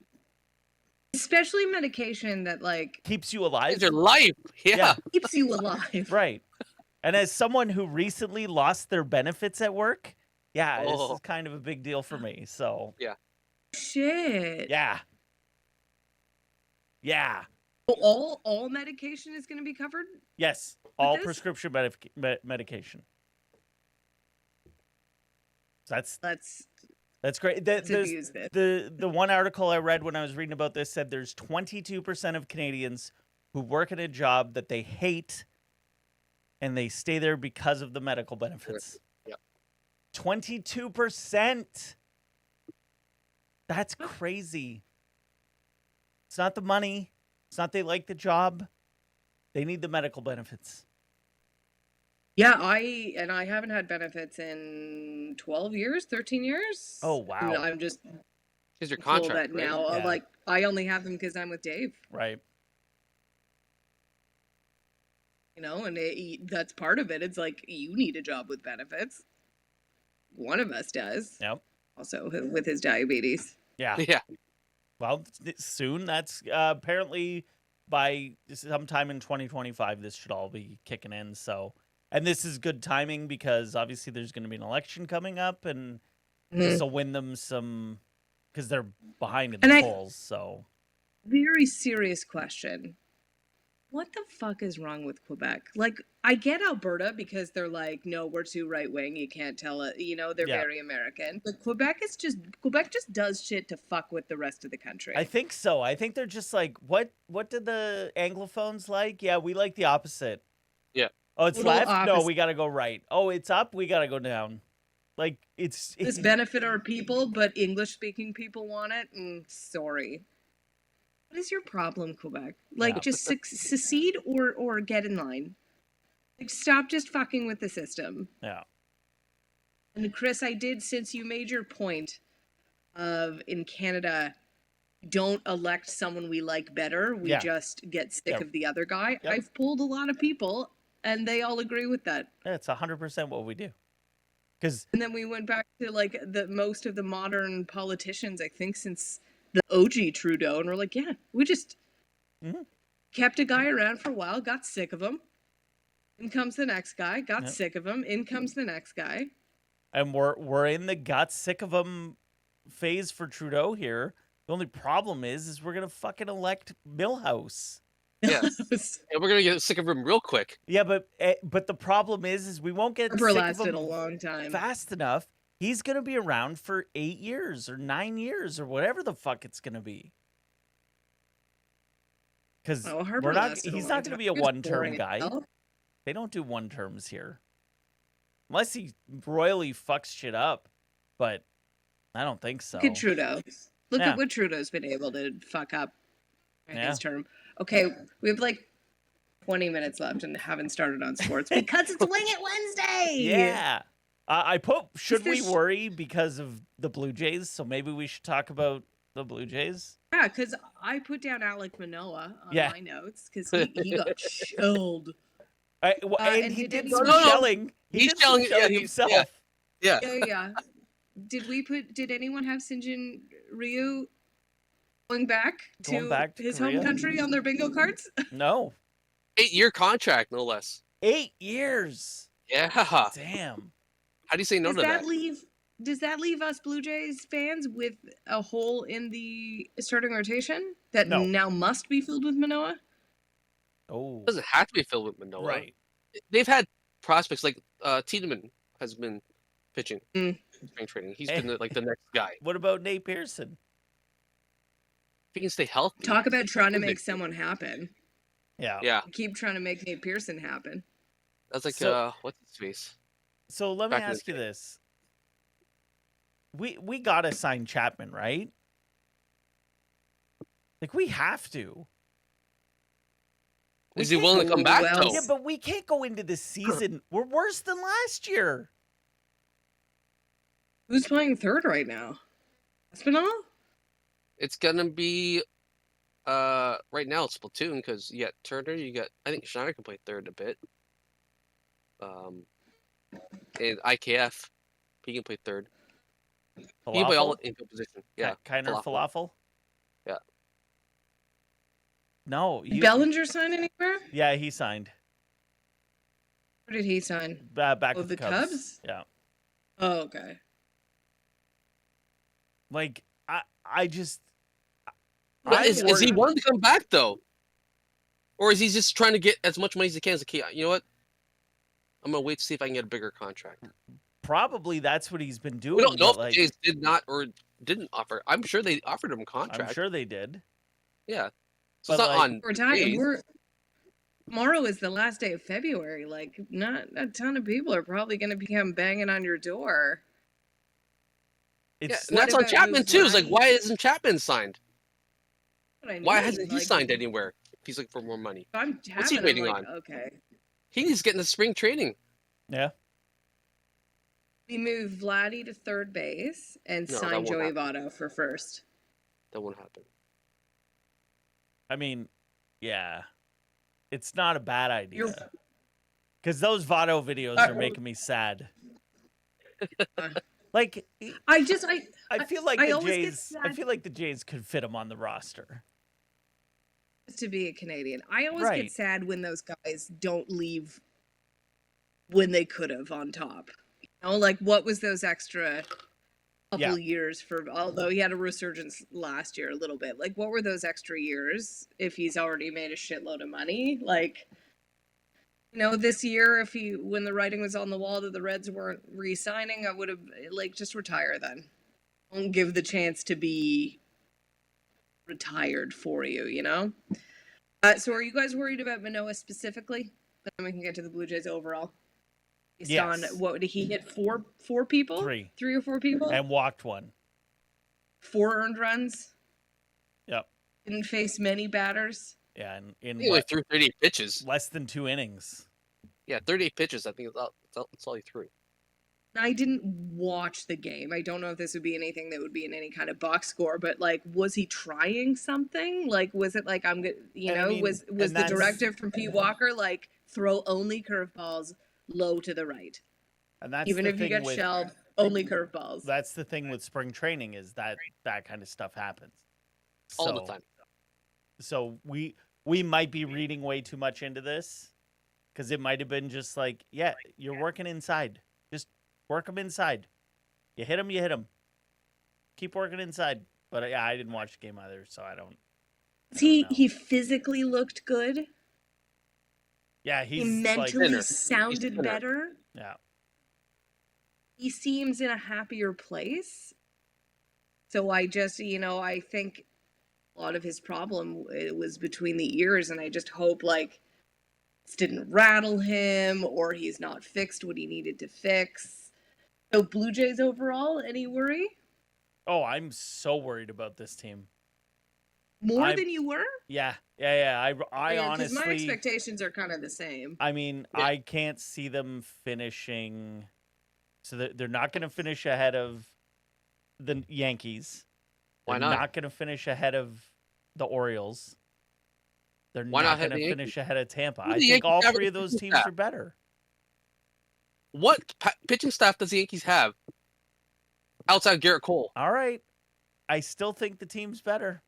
Especially medication that, like, Keeps you alive. It's your life. Yeah. keeps you alive. Right. And as someone who recently lost their benefits at work, this is kind of a big deal for me. So Shit. yeah. All medication is going to be covered? Yes, all this? prescription medication. That's great. The one article I read when I was reading about this said there's 22% of Canadians who work in a job that they hate and they stay there because of the medical benefits. Yeah. 22%. That's crazy. It's not the money. It's not they like the job. They need the medical benefits. Yeah, I haven't had benefits in 12 years, 13 years. Oh, wow. I'm just Here's your told contract. that right? now. Yeah. Like, I only have them because I'm with Dave. Right. You know, and that's part of it. It's like, you need a job with benefits. One of us does. Yep. Also, with his diabetes. Yeah. Yeah. Well, soon. That's apparently by sometime in 2025, this should all be kicking in. So, and this is good timing because obviously there's going to be an election coming up, and this will win them some because they're behind in the polls. So, very serious question. What the fuck is wrong with Quebec? Like, I get Alberta because they're like, no, we're too right wing. You can't tell it. You know, they're very American. But Quebec just does shit to fuck with the rest of the country. I think so. I think they're just like, what did the Anglophones like? Yeah, we like the opposite. Yeah. Oh, it's Total left? No, opposite. we got to go right. Oh, it's up? We got to go down. Like, it's benefit our people, but English-speaking people want it. Sorry. What is your problem, Quebec? Like, just secede or get in line. Like, stop just fucking with the system. Yeah. And Chris, I did, since you made your point of in Canada, don't elect someone we like better. We just get sick of the other guy. Yep. I've polled a lot of people, and they all agree with that. It's 100% what we do. And then we went back to, like, most of the modern politicians, I think, since the OG Trudeau, and we're like, yeah, we just kept a guy around for a while, got sick of him. In comes the next guy, got sick of him. In comes the next guy. And we're in the got sick of him phase for Trudeau here. The only problem is we're gonna fucking elect Millhouse. Yeah. And we're gonna get sick of him real quick. Yeah, but the problem is we won't get sick lasted of him a long time fast enough. He's gonna be around for 8 years or 9 years or whatever the fuck it's gonna be. Because he's not gonna be a one-term guy. They don't do one terms here. Unless he royally fucks shit up. But I don't think so. Look at Trudeau. Look at what Trudeau's been able to fuck up in his term. Okay, we have like 20 minutes left and haven't started on sports because it's Wing It Wednesday. Yeah. I put should we this- worry because of the Blue Jays? So maybe we should talk about the Blue Jays. Yeah, because I put down Alec Manoa on Yeah. my notes because he got chilled. And and he did did any- some No, no, shelling. He he's did some shelling- yeah, shelling he- himself. Yeah. Yeah. Did anyone have Sinjin Ryu going back to his Korea? home country on their bingo cards? No. 8-year contract, no less. 8 years. Yeah. How Damn. do you say no to that? Does that leave us Blue Jays fans with a hole in the starting rotation that No. now must be filled with Manoa? Oh. It doesn't have to be filled with Manoa. Right. They've had prospects like Tiedemann has been pitching Mm. in spring training. He's been like the next guy. What about Nate Pearson? If he can stay healthy. Talk about trying to make someone happen. Yeah. Yeah, Keep trying to make Nate Pearson happen. that's like So- what's his face? So let me Back in the ask you day. this. We gotta sign Chapman, right? Like we have to. Is he willing to come back Well- though? Yeah, but we can't go into this season. We're worse than last year. Who's playing third right now? Espinal? It's gonna be right now it's platoon because you got Turner, you got I think Schneider can play third a bit. And IKF, he can play third. He can play all Falafel? infield position. Yeah. Kiner Falafel? Yeah. No, Bellinger sign anywhere? yeah, he signed. Where did he sign? Back Oh, with the the Cubs. Cubs? Yeah. Oh, okay. Like I just But I'm is he worried- wanting to come back though? Or is he just trying to get as much money as he can? As you know what? I'm gonna wait to see if I can get a bigger contract. Probably that's what he's been doing. We don't know if but, the Jays did not or didn't offer. I'm sure they offered him a contract. I'm sure they did. Yeah. So it's But, not like, on We're talking. Jays. Tomorrow is the last day of February. Like, not a ton of people are probably going to become banging on your door. Yeah, It's and that's on about Chapman too. It's like, Yuzai? why isn't Chapman signed? What I Why mean, hasn't he like, signed anywhere? If he's looking for more money, I'm What's he Chapman, I'm waiting like, on? Okay. he needs to get into spring training. yeah. We move Vladdy to third base and No, that sign won't Joey happen. Votto for first. That won't happen. I mean, yeah. It's not a bad You're- idea. Because those Votto videos are making me sad. Like I just, I feel like I the always get Jays I sad. feel like the Jays could fit him on the roster. to be a Canadian, I always Right. get sad when those guys don't leave when they could have on top. You know, like what was those extra couple years for? Although he had a resurgence last year a little bit. Like what were those extra years if he's already made a shitload of money? Like, you know, this year when the writing was on the wall that the Reds weren't re-signing, I would have like just retire then. Don't give the chance to be retired for you, you know? So are you guys worried about Manoa specifically? Then we can get to the Blue Jays overall. Based on Yes. what did he hit? Four people? Three. 3 or 4 people? And walked one. 4 earned runs. Yep. Didn't face many batters. Yeah, in He only threw 38 pitches. less than 2 innings. Yeah, 38 pitches. I think that's all he threw. I didn't watch the game. I don't know if this would be anything that would be in any kind of box score, but like, was he trying something? Like, was it like I'm good? You And I know, mean, was and the that's- directive from Pete Walker like throw only curveballs low to the right, And that's even the if you thing get with, shelled, only curveballs. That's the thing with spring training is that kind of stuff happens. All the time. So we might be reading way too much into this because it might have been just like, yeah, you're working inside. Just work them inside. You hit them. Keep working inside. But yeah, I didn't watch the game either, so I don't. He physically looked good. Yeah, He he's mentally thinner. sounded He's thinner. better. yeah. He seems in a happier place. So I just, I think a lot of his problem was between the ears, and I just hope like this didn't rattle him or he's not fixed what he needed to fix. So Blue Jays overall, any worry? Oh, I'm so worried about this team. More I'm- than you were? Yeah. I Because my honestly, expectations are kind of the same. I mean, Yeah. I can't see them finishing. So they're not going to finish ahead of the Yankees. Why They're not? not going to finish ahead of the Orioles. They're Why not not going have to the finish ahead of Tampa. Who do I the think Yankees all have three in of the those pitching teams staff? are better. What pitching staff does the Yankees have outside Garrett Cole? All right. I still think the team's better.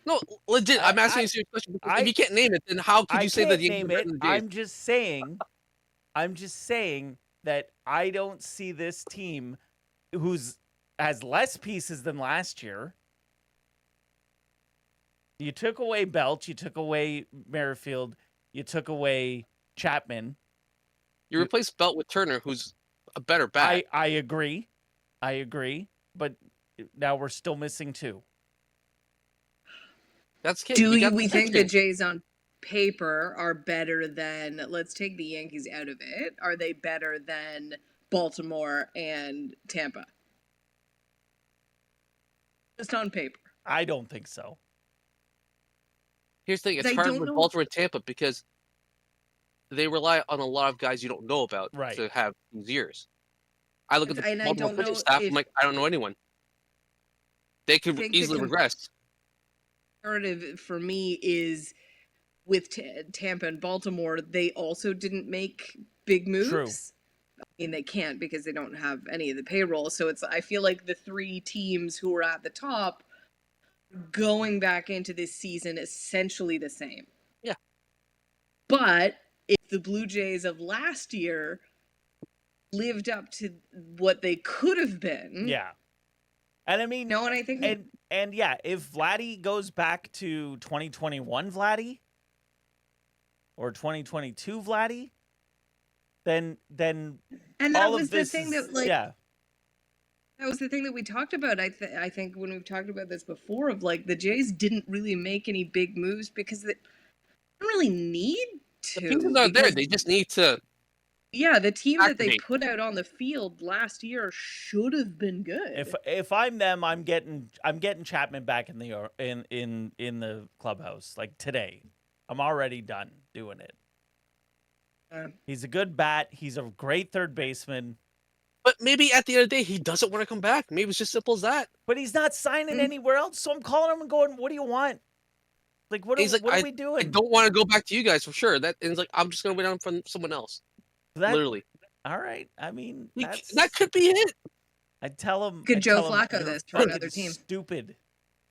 No, legit. I'm asking you a serious question. Because if I- you can't name it, then how could I you say that can't the Yankees are name better it. than the Jays? I'm just saying that I don't see this team who's has less pieces than last year. You took away Belch, you took away Merrifield, you took away Chapman. You replaced Belt with Turner, who's a better bat. I agree. But now we're still missing two. That's Do you got we the think the pitching. Jays on paper are better than, let's take the Yankees out of it, are they better than Baltimore and Tampa? Just on paper. I don't think so. Here's the thing: it's I hard don't with know- Baltimore and Tampa because they rely on a lot of guys you don't know about Right. to have these years. I look at the And I Baltimore don't pitching know staff. if- I'm like, I don't know anyone. They could think the easily regress. Narrative for me is with Tampa and Baltimore, they also didn't make big moves. True. I mean, they can't because they don't have any of the payroll. So I feel like the three teams who are at the top going back into this season essentially the same. Yeah. But if the Blue Jays of last year lived up to what they could have been, Yeah. And I mean, and I think and yeah, if Vladdy goes back to 2021 Vladdy or 2022 Vladdy, then and that all was of the this thing is, that like yeah. that was the thing that we talked about. I think when we've talked about this before, of like the Jays didn't really make any big moves because they don't really need to. The pieces are there. because- They just need to. yeah, the team that they activate. put out on the field last year should have been good. If I'm them, I'm getting Chapman back in the in the clubhouse like today. I'm already done doing it. He's a good bat. He's a great third baseman. But maybe at the end of the day, he doesn't want to come back. Maybe it's just simple as that. But he's not signing anywhere else. So I'm calling him and going, "What do you want? Like, what He's like, are we I doing?" don't want to go back to you guys for sure. That and it's like I'm just gonna wait on from someone else. Literally. All right. I mean, That could be it. I'd tell him. Could I'd Joe tell him, Flacco "You're this for fucking another team?" Stupid.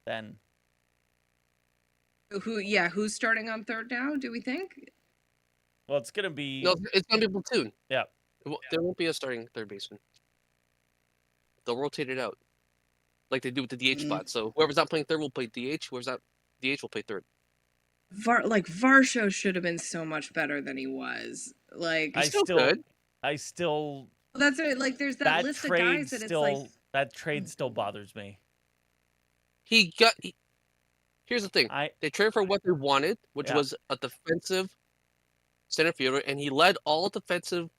Then Who's starting on third now? Do we think? well, it's gonna be No, it's gonna be platoon. Yeah. There won't be a starting third baseman. They'll rotate it out, like they do with the DH spot. So whoever's not playing third will play DH. Whoever's not DH will play third. Varsho should have been so much better than he was. Like I still still good. that's it. Like there's that that list of trade guys that still it's like that trade still bothers me. Here's the thing. I They traded for what they wanted, which Yeah. was a defensive center fielder, and he led all defensive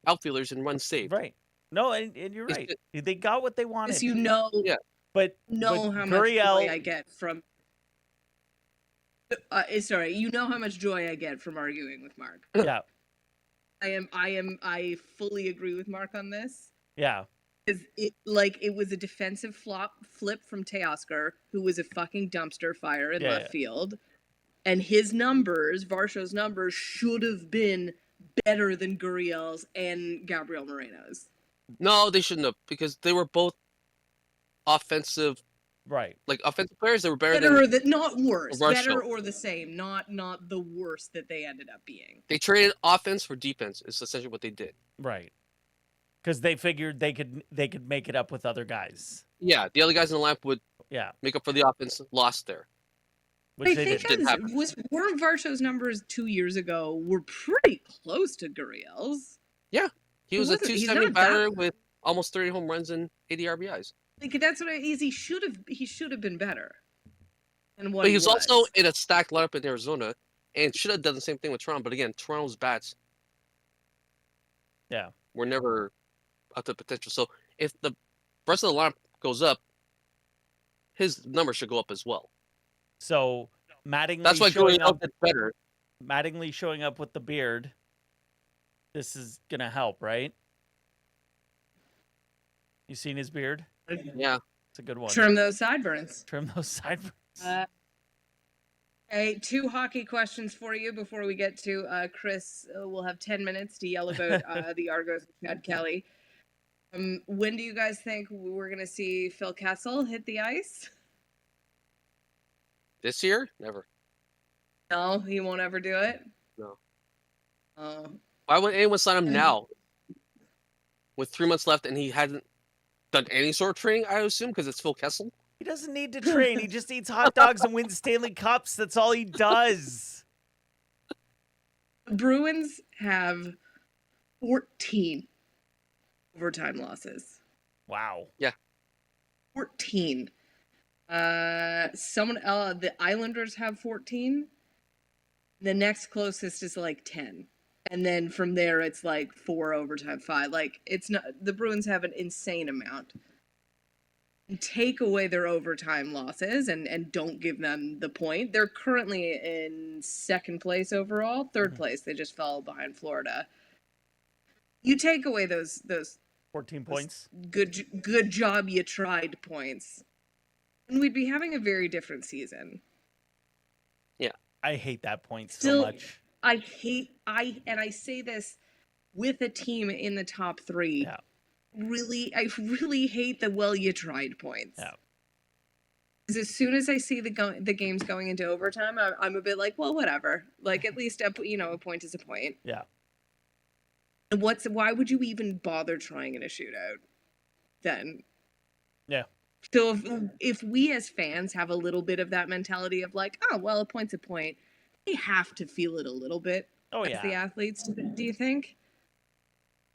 outfielders in runs saved. right. No, and you're He's right. They got what they wanted. you know Yeah. But know but how Gurriel, much joy I get from. Sorry, you know how much joy I get from arguing with Mark. yeah, I fully agree with Mark on this. yeah, Because it was a defensive flip from Teoscar, who was a fucking dumpster fire in left field, and his numbers, Varsho's numbers, should have been better than Gurriel's and Gabriel Moreno's. No, they shouldn't have because they were both offensive, right. like offensive players. They were better than. Not worse, Varsho. better or the same, not the worst that they ended up being. They traded offense for defense. Is essentially what they did. Right. Because they figured they could make it up with other guys. Yeah, the other guys in the lineup would Yeah. make up for the offense lost there. Which I they think did. weren't Varsho's numbers 2 years ago were pretty close to Gurriel's. He was a wasn't- he's 270 not that- batter with almost 30 home runs and 80 RBIs. Like that's what he should have been better. And what But he was also in a stacked lineup in Arizona and should have done the same thing with Toronto. But again, Toronto's bats were never up to potential. So if the rest of the lineup goes up, his numbers should go up as well. So Mattingly That's why showing growing up up. gets better. Mattingly showing up with the beard. This is gonna help, right? You seen his beard? Yeah. It's a good one. Trim those sideburns. Trim those sideburns. Okay, 2 hockey questions for you before we get to Chris. We'll have 10 minutes to yell about the Argos and Chad Kelly. When do you guys think we're going to see Phil Kessel hit the ice? This year, never. No, he won't ever do it? No. Oh. Why would anyone sign him now? With 3 months left, and he hadn't done any sort of training, I assume, because it's Phil Kessel. He doesn't need to train. He just eats hot dogs and wins Stanley Cups. That's all he does. Bruins have 14 overtime losses. Wow. 14. The Islanders have 14. The next closest is like 10. And then from there it's like 4 overtime, 5. Like it's not, the Bruins have an insane amount. Take away their overtime losses and don't give them the point. They're currently in 2nd place overall, 3rd place. They just fell behind Florida. You take away those 14 points. good job you tried points, and we'd be having a very different season. I hate that point Still, so much. I say this with a team in the top 3. Yeah. I really hate the well you tried points. Yeah. Because as soon as I see the games going into overtime, I'm a bit like, well, whatever. Like at least a point is a point. Yeah. And why would you even bother trying in a shootout then? Yeah. So if we as fans have a little bit of that mentality of like, oh, well, a point's a point, they have to feel it a little bit Oh, as yeah. the athletes, do you think?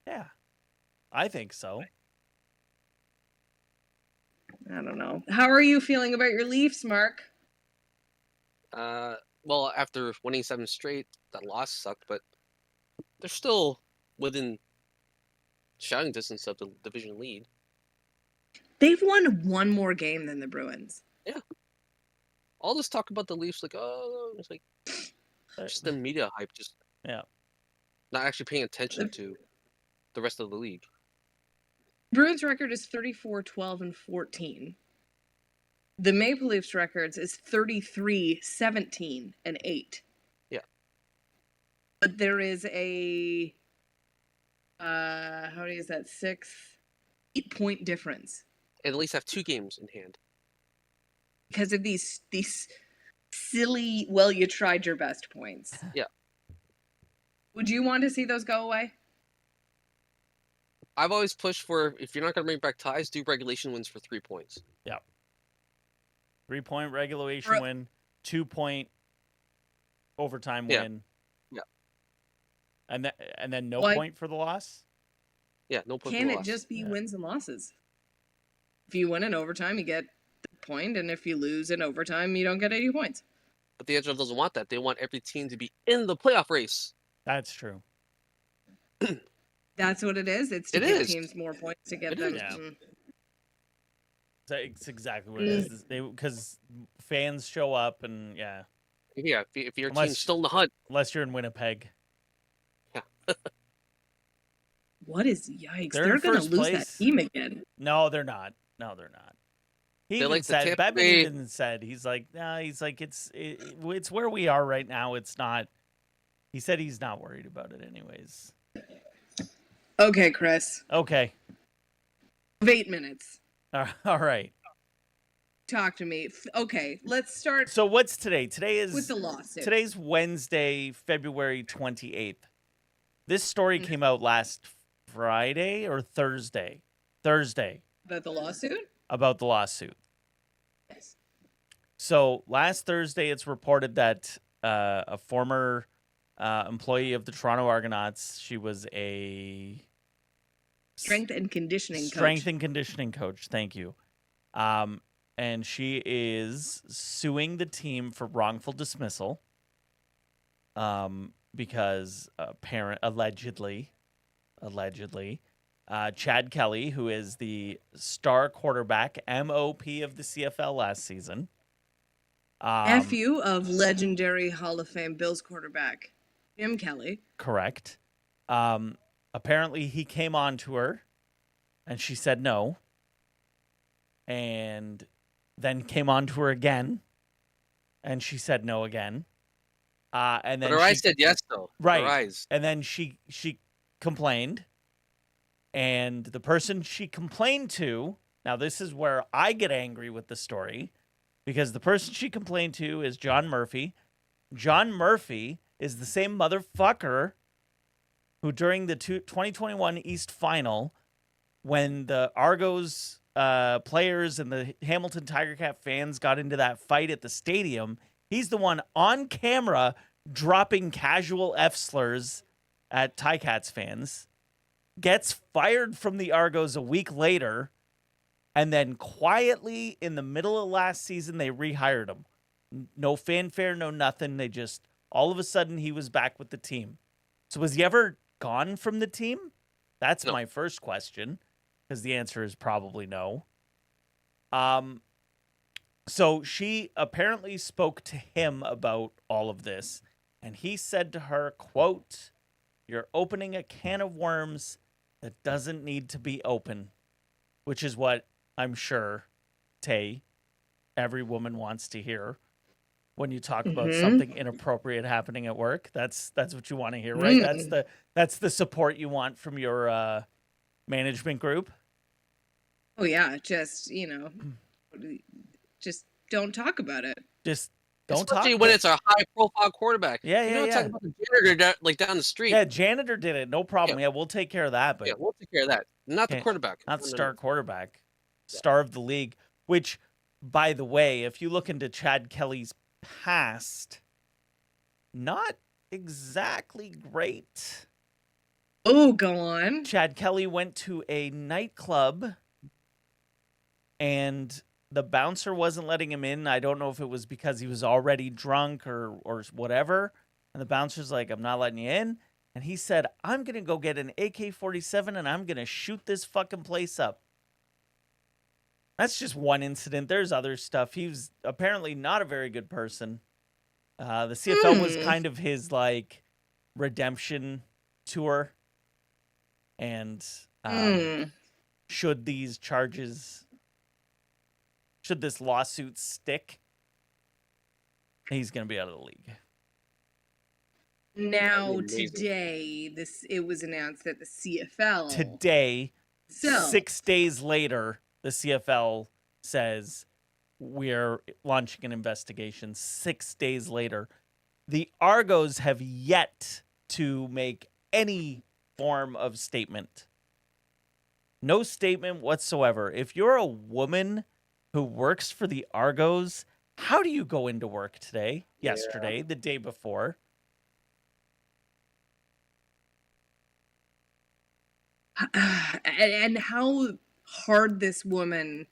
Yeah. I think so. I don't know. How are you feeling about your Leafs, Mark? Well, after winning 7 straight, that loss sucked, but they're still within shouting distance of the division lead. They've won 1 more game than the Bruins. All this talk about the Leafs, like, oh, it's like just the media hype, just Yeah. not actually paying attention to the rest of the league. Bruins record is 34-12-14. The Maple Leafs records is 33-17-8. Yeah. But there is a how many is that? 8-point difference And at least have 2 games in hand. because of these silly, well, you tried your best points. Yeah. Would you want to see those go away? I've always pushed for, if you're not going to bring back ties, do regulation wins for 3 points. 3-point regulation Bro- win, 2-point overtime Yeah. win. Yeah. And then no Why- point for the loss? Yeah, no point. Can for it loss. just be Yeah. wins and losses? If you win in overtime, you get the point, and if you lose in overtime, you don't get any points. But the NHL doesn't want that. They want every team to be in the playoff race. That's true. That's what it is. It's to It give is. teams more points to get It them. is. Yeah. Mm. It's exactly what it is. Because fans show up and, yeah, Yeah, if your Unless- team's still in the hunt. unless you're in Winnipeg. What is yikes? They're in They're going to first lose that place. team again. No, they're not. No, they're not. He They even like the said, Tampa Bettman Bay- even said, he's like, nah, he's like, it's where we are right now. It's not, he said he's not worried about it anyways. Okay, Chris. Okay. 8 minutes. All right. Talk to me. Okay, let's start So what's today? Today is with the lawsuit. Today's Wednesday, February 28th. This story came out last Friday or Thursday? Thursday About the lawsuit? about the lawsuit. Yes. So last Thursday, it's reported that a former employee of the Toronto Argonauts, she was a Strength and conditioning strength coach. and conditioning coach. Thank you. And she is suing the team for wrongful dismissal. Because allegedly, Chad Kelly, who is the star quarterback, MOP of the CFL last season, Nephew of legendary Hall of Fame Bills quarterback Jim Kelly. Correct. Apparently he came on to her and she said no. And then came on to her again and she said no again. And then But her eyes said yes, though. right. Her eyes. And then she complained. And the person she complained to, now this is where I get angry with the story, because the person she complained to is John Murphy. John Murphy is the same motherfucker who during the 2021 East Final, when the Argos players and the Hamilton Tiger Cat fans got into that fight at the stadium, he's the one on camera dropping casual F-slurs at Ticats fans, gets fired from the Argos a week later, and then quietly in the middle of last season, they rehired him. No fanfare, no nothing. They just, all of a sudden, he was back with the team. So was he ever gone from the team? That's No. my first question, because the answer is probably no. So she apparently spoke to him about all of this, and he said to her, quote, "You're opening a can of worms that doesn't need to be open," which is what I'm sure, Tay, every woman wants to hear when you talk about something inappropriate happening at work. That's what you want to hear, right? That's the support you want from your management group. Oh yeah, just just don't talk about it. Just don't Especially talk when about it's a high-profile quarterback. Yeah, You're yeah, not yeah. talking about the janitor down the street. Yeah, janitor did it. No problem. Yeah, we'll take care of that. But Yeah, we'll take care of that. Not the Can't- quarterback. not No, no, star no. quarterback, star of the league. Which, by the way, if you look into Chad Kelly's past, not exactly great. Oh, go on. Chad Kelly went to a nightclub and the bouncer wasn't letting him in. I don't know if it was because he was already drunk or whatever. And the bouncer's like, "I'm not letting you in." And he said, "I'm going to go get an AK-47 and I'm going to shoot this fucking place up." That's just one incident. There's other stuff. He was apparently not a very good person. The CFL was kind of his like redemption tour. And should these charges, should this lawsuit stick, he's going to be out of the league. Now Amazing. today, it was announced that the CFL Today, So 6 days later, the CFL says we're launching an investigation. 6 days later, the Argos have yet to make any form of statement. No statement whatsoever. If you're a woman who works for the Argos, how do you go into work today, yesterday, the day before? and how hard this woman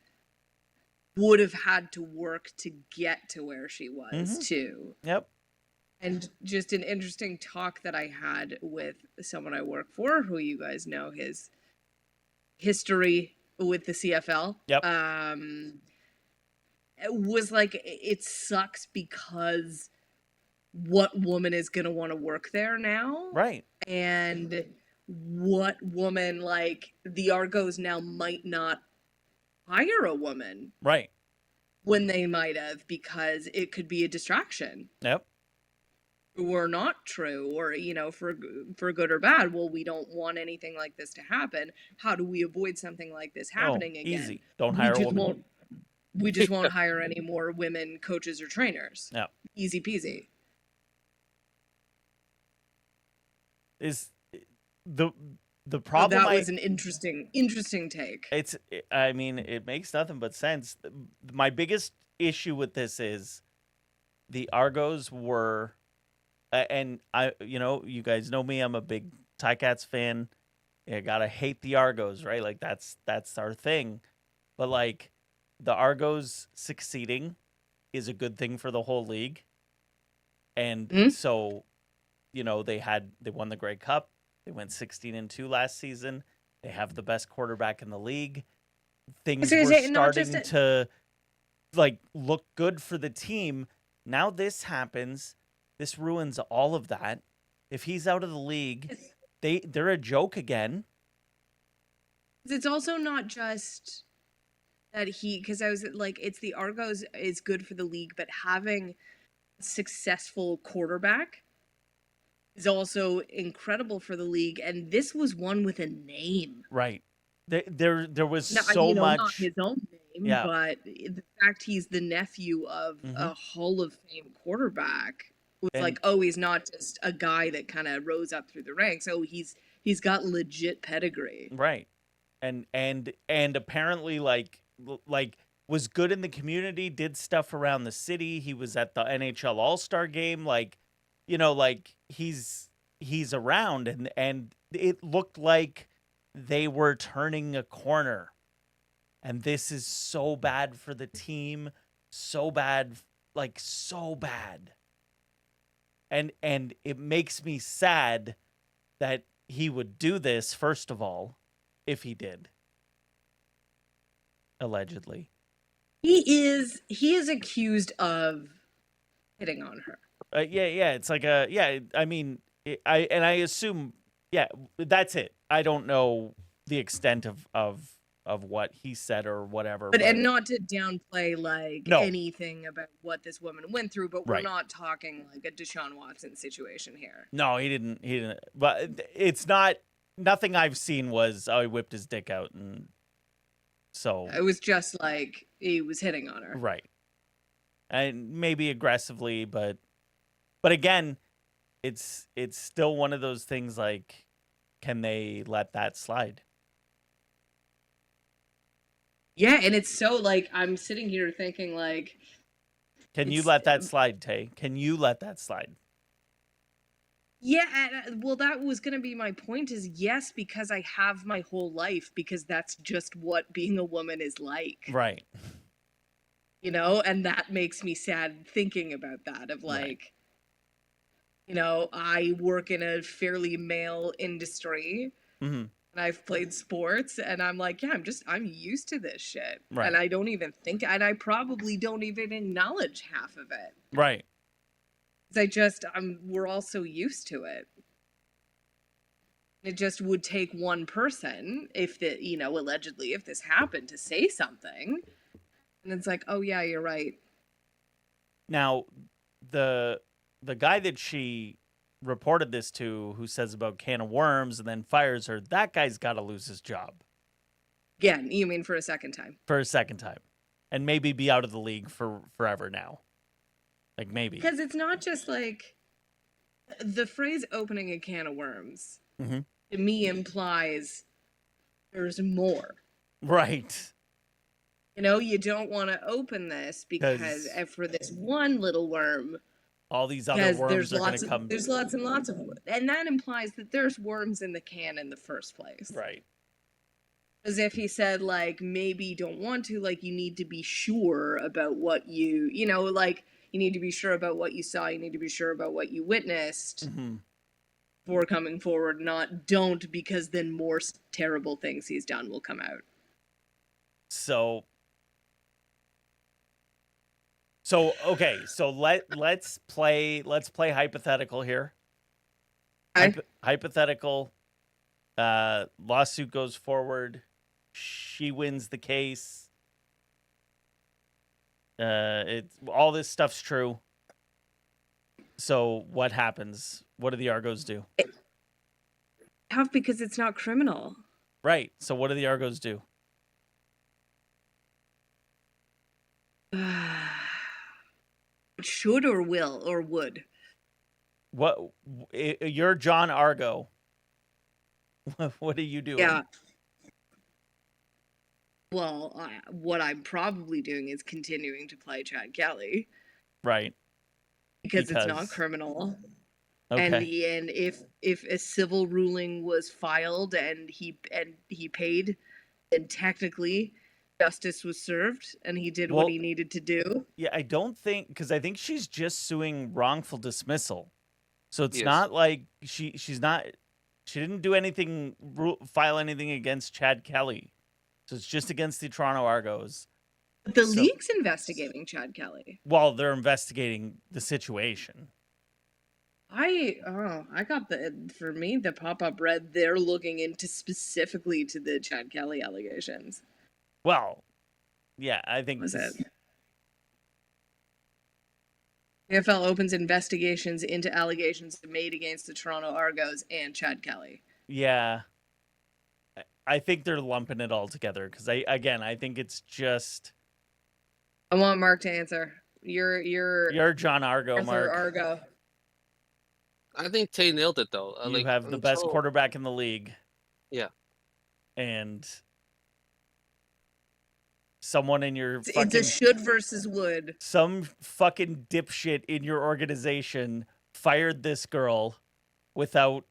would have had to work to get to where she was too. Yep. And just an interesting talk that I had with someone I work for, who you guys know his history with the CFL. Yep. It was like, it sucks because what woman is going to want to work there now? Right. And what woman, like, the Argos now might not hire a woman Right. when they might have, because it could be a distraction. Yep. Or not true, or for good or bad. Well, we don't want anything like this to happen. How do we avoid something like this happening again? Easy. Don't hire a woman. We just won't hire any more women coaches or trainers. Yeah. Easy peasy. Is the problem? That was an interesting take. I mean, it makes nothing but sense. My biggest issue with this is the Argos were, and you guys know me. I'm a big Ticats fan. You gotta hate the Argos, right? Like that's our thing. But like, the Argos succeeding is a good thing for the whole league. And so, they won the Grey Cup. They went 16-2 last season. They have the best quarterback in the league. Things were starting to like look good for the team. Now this happens. This ruins all of that. If he's out of the league, they're a joke again. It's also not just that because I was like, it's the Argos is good for the league, but having a successful quarterback is also incredible for the league. And this was one with a name. Right. There was Not, so much. not his own name, Yeah. but the fact he's the nephew of a Hall of Fame quarterback was like, oh, he's not just a guy that kind of rose up through the ranks. Oh, he's got legit pedigree. Right. And apparently like was good in the community, did stuff around the city. He was at the NHL All-Star game, like, you know, like he's around, and it looked like they were turning a corner. And this is so bad for the team, so bad, like so bad. And it makes me sad that he would do this, first of all, if he did. Allegedly. He is accused of hitting on her. Yeah, it's like I mean, I assume, yeah, that's it. I don't know the extent of what he said or whatever. But and not to downplay like No. anything about what this woman went through, but we're Right. not talking like a Deshaun Watson situation here. No, he didn't. But it's not, nothing I've seen was, oh, he whipped his dick out, and so It was just like he was hitting on her. right. And maybe aggressively, but again, it's still one of those things like, can they let that slide? Yeah, and it's so like I'm sitting here thinking like, Can you It's- let that slide, Tay? Can you let that slide? yeah, well, that was gonna be my point. Is yes, because I have my whole life, because that's just what being a woman is like. Right. You know, and that makes me sad thinking about that. Of like, Right. you know, I work in a fairly male industry. Mm-hmm. And I've played sports, and I'm like, yeah, I'm used to this shit. Right. And I don't even think, and I probably don't even acknowledge half of it. Right. 'Cause we're all so used to it. It just would take one person, if allegedly, if this happened, to say something. And it's like, oh yeah, you're right. Now, the guy that she reported this to, who says about can of worms and then fires her, that guy's got to lose his job Again, you mean for a second time? for a second time, and maybe be out of the league for forever now. Like maybe. Because it's not just like the phrase "opening a can of worms" Mhm. to me implies there's more. Right. You know, you don't want to open this because for this one little worm, All these other because worms are going to come. there's lots and lots of, and that implies that there's worms in the can in the first place. Right. As if he said, like, maybe you don't want to, like, you need to be sure about what you need to be sure about what you saw, you need to be sure about what you witnessed Mm-hmm. before coming forward, not don't, because then more terrible things he's done will come out. So okay, so let's play hypothetical here. Okay. Hypothetical. Lawsuit goes forward. She wins the case. All this stuff's true. So what happens? What do the Argos do? Tough, because it's not criminal. Right. So what do the Argos do? Should or will or would? What? You're John Argo. What are you doing? Yeah. Well, what I'm probably doing is continuing to play Chad Kelly. Right. Because it's not criminal. Okay. And if a civil ruling was filed and he paid, then technically justice was served and he did what he needed to do. Yeah, I don't think, because I think she's just suing wrongful dismissal. So it's Yes. not like she didn't do anything, file anything against Chad Kelly. So it's just against the Toronto Argos. The So- league's investigating Chad Kelly. Well, they're investigating the situation. I got for me, the pop-up read they're looking into specifically to the Chad Kelly allegations. Well, yeah, I think Was this- it? AFL opens investigations into allegations made against the Toronto Argos and Chad Kelly. Yeah. I think they're lumping it all together because I think it's just I want Mark to answer. You're John Argo, Arthur Mark. Argo. I think Tay nailed it though. You have the best quarterback in the league. Yeah. And someone in your It's fucking a should versus would. some fucking dipshit in your organization fired this girl without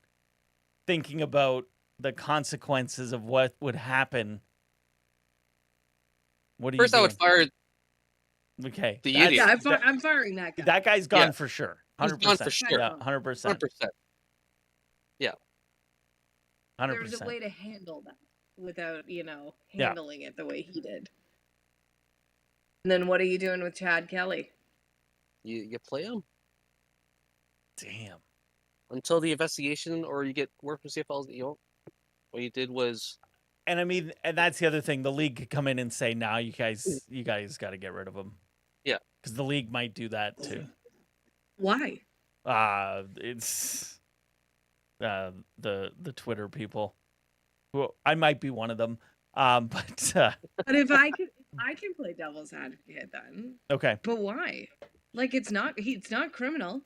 thinking about the consequences of what would happen. What do you First, I would fire Okay. the that's- idiot. Yeah, I'm firing that guy. That guy's gone Yeah. for sure. He's 100%. gone for sure. Yeah, 100%. 100%. 100%. There's a way to handle that without, Yeah. handling it the way he did. And then what are you doing with Chad Kelly? You play him Damn. until the investigation, or you get word from CFL. What you did was And I mean, and that's the other thing. The league could come in and say, "Nah, you guys got to get rid of him." Yeah. Because the league might do that too. Why? It's the Twitter people. Well, I might be one of them. But But if I can play devil's advocate then. okay. But why? Like it's not criminal.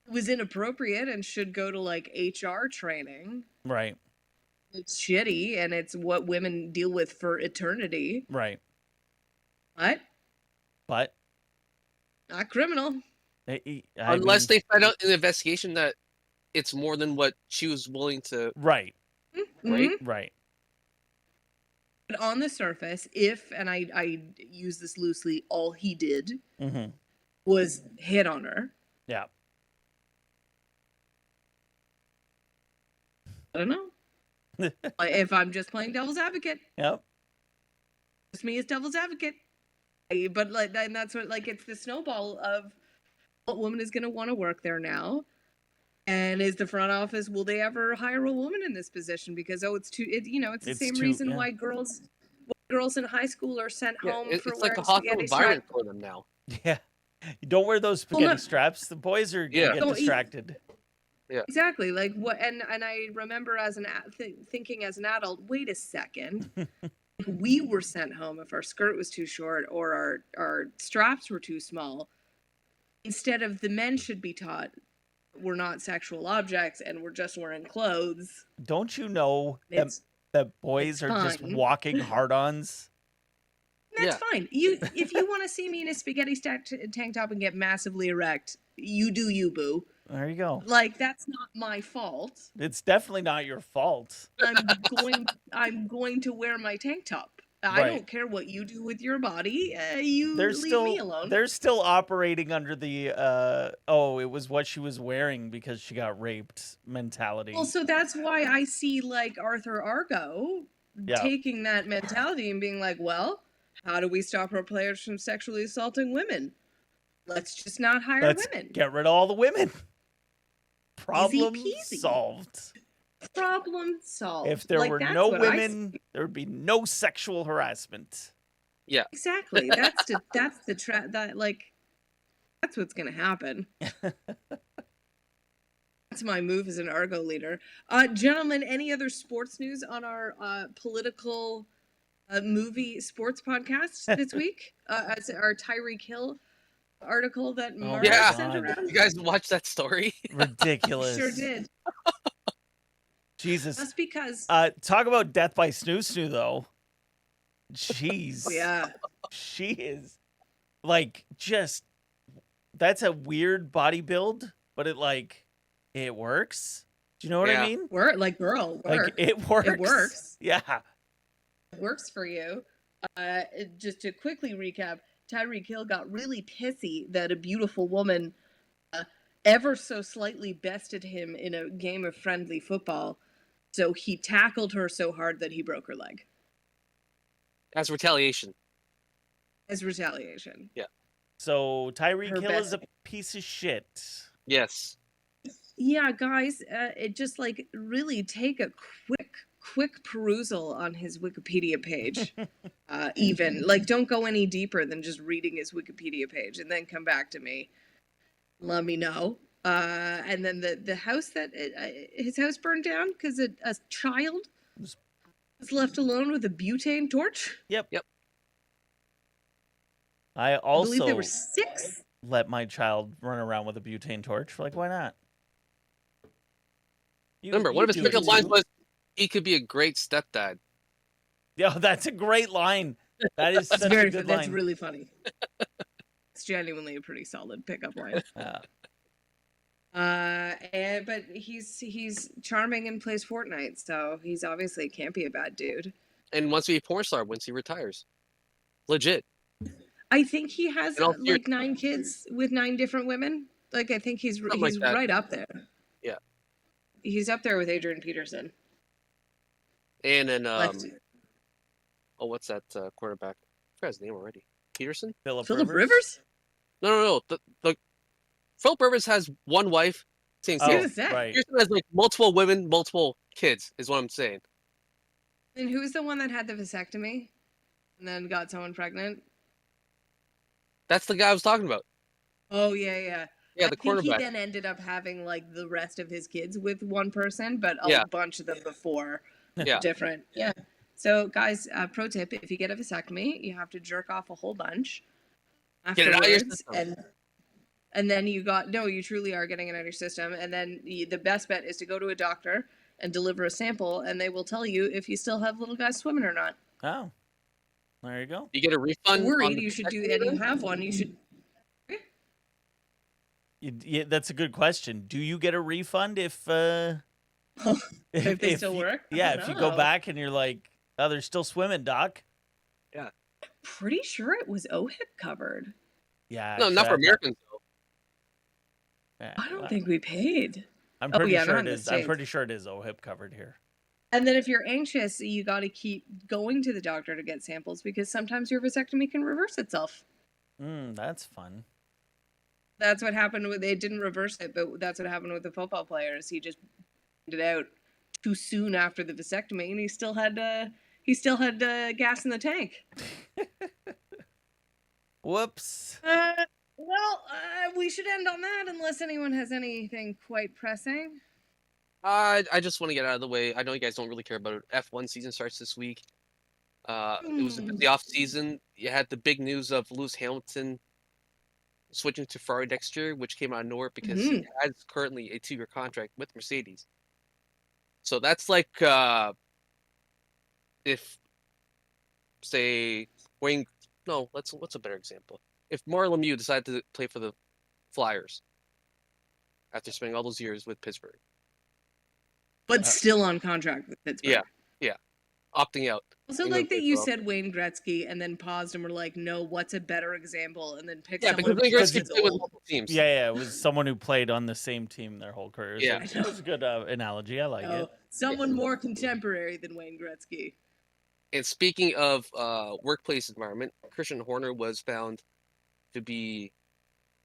It was inappropriate and should go to like HR training. Right. It's shitty and it's what women deal with for eternity. Right. What? But Not criminal. unless they find out in the investigation that it's more than what she was willing to. Right. Right? Mhm. Right. But on the surface, if, and I use this loosely, all he did Mm-hmm. was hit on her. Yeah. I don't know. If I'm just playing devil's advocate, Yep. it's me as devil's advocate. But like, and that's what, like, it's the snowball of what woman is going to want to work there now. And is the front office, will they ever hire a woman in this position? Because, it's the It's same too- reason yeah. why girls in high school are sent Yeah, home it's for like a wearing hostile spaghetti environment strap. for them now. Yeah. You don't wear those Well, spaghetti no- straps. The boys are gonna Yeah. get Don't eat- distracted. Exactly. Like what? And I remember as thinking as an adult, wait a second. We were sent home if our skirt was too short or our straps were too small. Instead of the men should be taught we're not sexual objects and we're just wearing clothes. Don't you know that, It's that boys it's are just fine. walking that's hard-ons? fine. If you want to see me in a spaghetti stacked tank top and get massively erect, you do you, boo. There you go. Like that's not my fault. It's definitely not your fault. I'm going to wear my tank top. I Right. don't care what you do with your body. You They're leave me alone. They're still operating under the it was what she was wearing because she got raped mentality. Well, so that's why I see like Arthur Argo Yeah. taking that mentality and being like, well, how do we stop our players from sexually assaulting women? Let's just not hire Let's women. get rid of all the women. Problem peasy. solved. Problem solved. If there Like, were that's no what I women, there would be no sexual harassment. Exactly. That's what's gonna happen. That's my move as an Argo leader. Gentlemen, any other sports news on our political movie sports podcast this week? As our Tyreek Hill article that Mark Yeah. sent God. around. You guys watch that story? Ridiculous. Sure did. Jesus. Just because. Talk about death by snoo though. Jeez. Yeah. She is like just that's a weird body build, but it works. Do you know what I Yeah. mean? Work like girl. Work. Like it works. It works. Yeah. It works for you. Just to quickly recap, Tyreek Hill got really pissy that a beautiful woman ever so slightly bested him in a game of friendly football. So he tackled her so hard that he broke her leg. As retaliation. as retaliation. So Tyreek Her Hill is a best- piece of shit. Yes. Yeah, guys, it just like really take a quick perusal on his Wikipedia page. Even like, don't go any deeper than just reading his Wikipedia page, and then come back to me. Let me know. And then the house that his house burned down because a child was left alone with a butane torch. Yep. Yep. I I believe they also were 6. let my child run around with a butane torch. Like, why not? Remember, one of his do it pickup lines too. was, "He could be a great stepdad." Yeah, that's a great line. That is That's such a good That's line. really funny. It's genuinely a pretty solid pickup line. But he's charming and plays Fortnite, so he's obviously can't be a bad dude. And wants to be a porn star once he retires. Legit. I think he has And all like 9 kids with 9 different women. Like, I think he's like that. right up there. Yeah. He's up there with Adrian Peterson. And then Left. what's that quarterback? I forgot his name already. Peterson? Philip Rivers? No. The Philip Rivers has one wife. Same Oh, Who's that? right. Peterson has like multiple women, multiple kids, is what I'm saying. And who's the one that had the vasectomy and then got someone pregnant? That's the guy I was talking about. Oh, yeah. Yeah, I the think quarterback. he then ended up having like the rest of his kids with one person, but a Yeah. bunch of them before. Yeah. Different. Yeah. So, guys, pro tip: if you get a vasectomy, you have to jerk off a whole bunch Get it out of your afterwards, system. and then you truly are getting it out of your system. And then the best bet is to go to a doctor and deliver a sample, and they will tell you if you still have little guys swimming or not. Oh, there you go. You get a refund. Worried you should do, and you have one. You should. Yeah, that's a good question. Do you get a refund if If they still you- work? I Yeah, don't if you go know. back and you're like, oh, they're still swimming, doc. Pretty sure it was OHIP covered. Yeah. No, not for Americans though. Yeah, I don't think we paid. I'm Oh, pretty yeah, sure not it in the is. I'm States. pretty sure it is OHIP covered here. And then if you're anxious, you got to keep going to the doctor to get samples because sometimes your vasectomy can reverse itself. That's fun. That's what happened with it. Didn't reverse it, but that's what happened with the football players. He just it out too soon after the vasectomy, and he still had gas in the tank. Whoops. We should end on that unless anyone has anything quite pressing. I just want to get out of the way. I know you guys don't really care about it. F1 season starts this week. It was the off season. You had the big news of Lewis Hamilton switching to Ferrari next year, which came out of nowhere because he has currently a 2-year contract with Mercedes. So that's like if, say, Wayne. No, what's a better example? If Mario Lemieux decided to play for the Flyers after spending all those years with Pittsburgh, But still on contract with Pittsburgh. yeah, opting out. Also, like that you said Wayne Gretzky and then paused and were like, no, what's a better example? And then picked Yeah, someone because Wayne Gretzky who's played with old. multiple teams. Yeah, it was someone who played on the same team their whole career. So Yeah. it was a good analogy. I like it. Someone more contemporary than Wayne Gretzky. And speaking of workplace environment, Christian Horner was found to be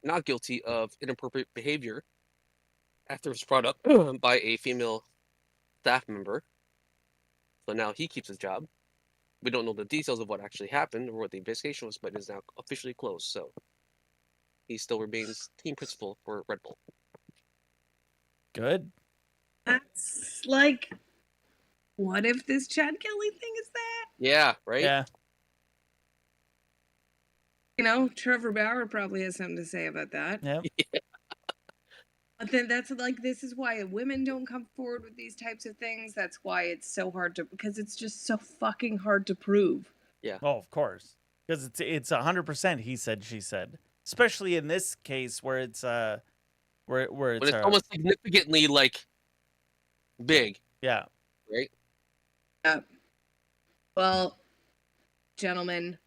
not guilty of inappropriate behavior after it was brought up by a female staff member. So now he keeps his job. We don't know the details of what actually happened or what the investigation was, but it is now officially closed. So he still remains team principal for Red Bull. Good. That's like, what if this Chad Kelly thing is that? Yeah, right? Yeah. You know, Trevor Bauer probably has something to say about that. Yep. But then that's like, this is why women don't come forward with these types of things. That's why it's so hard to, because it's just so fucking hard to prove. Oh, of course. Because it's 100% he said, she said. Especially in this case where it's where it's, But it's almost significantly like big, yeah. right? Well, gentlemen,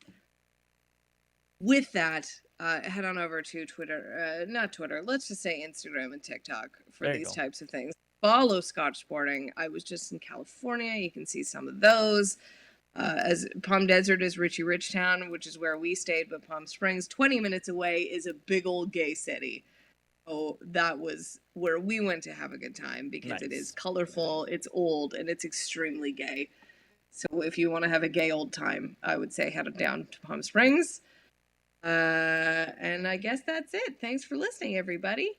with that, head on over to Twitter, not Twitter, let's just say Instagram and TikTok for There you these go. types of things. Follow Scotch Sporting. I was just in California. You can see some of those. As Palm Desert is Richie Rich Town, which is where we stayed, but Palm Springs, 20 minutes away, is a big old gay city. Oh, that was where we went to have a good time because it is Nice. colorful, it's old, and it's extremely gay. So if you want to have a gay old time, I would say head down to Palm Springs. And I guess that's it. Thanks for listening, everybody.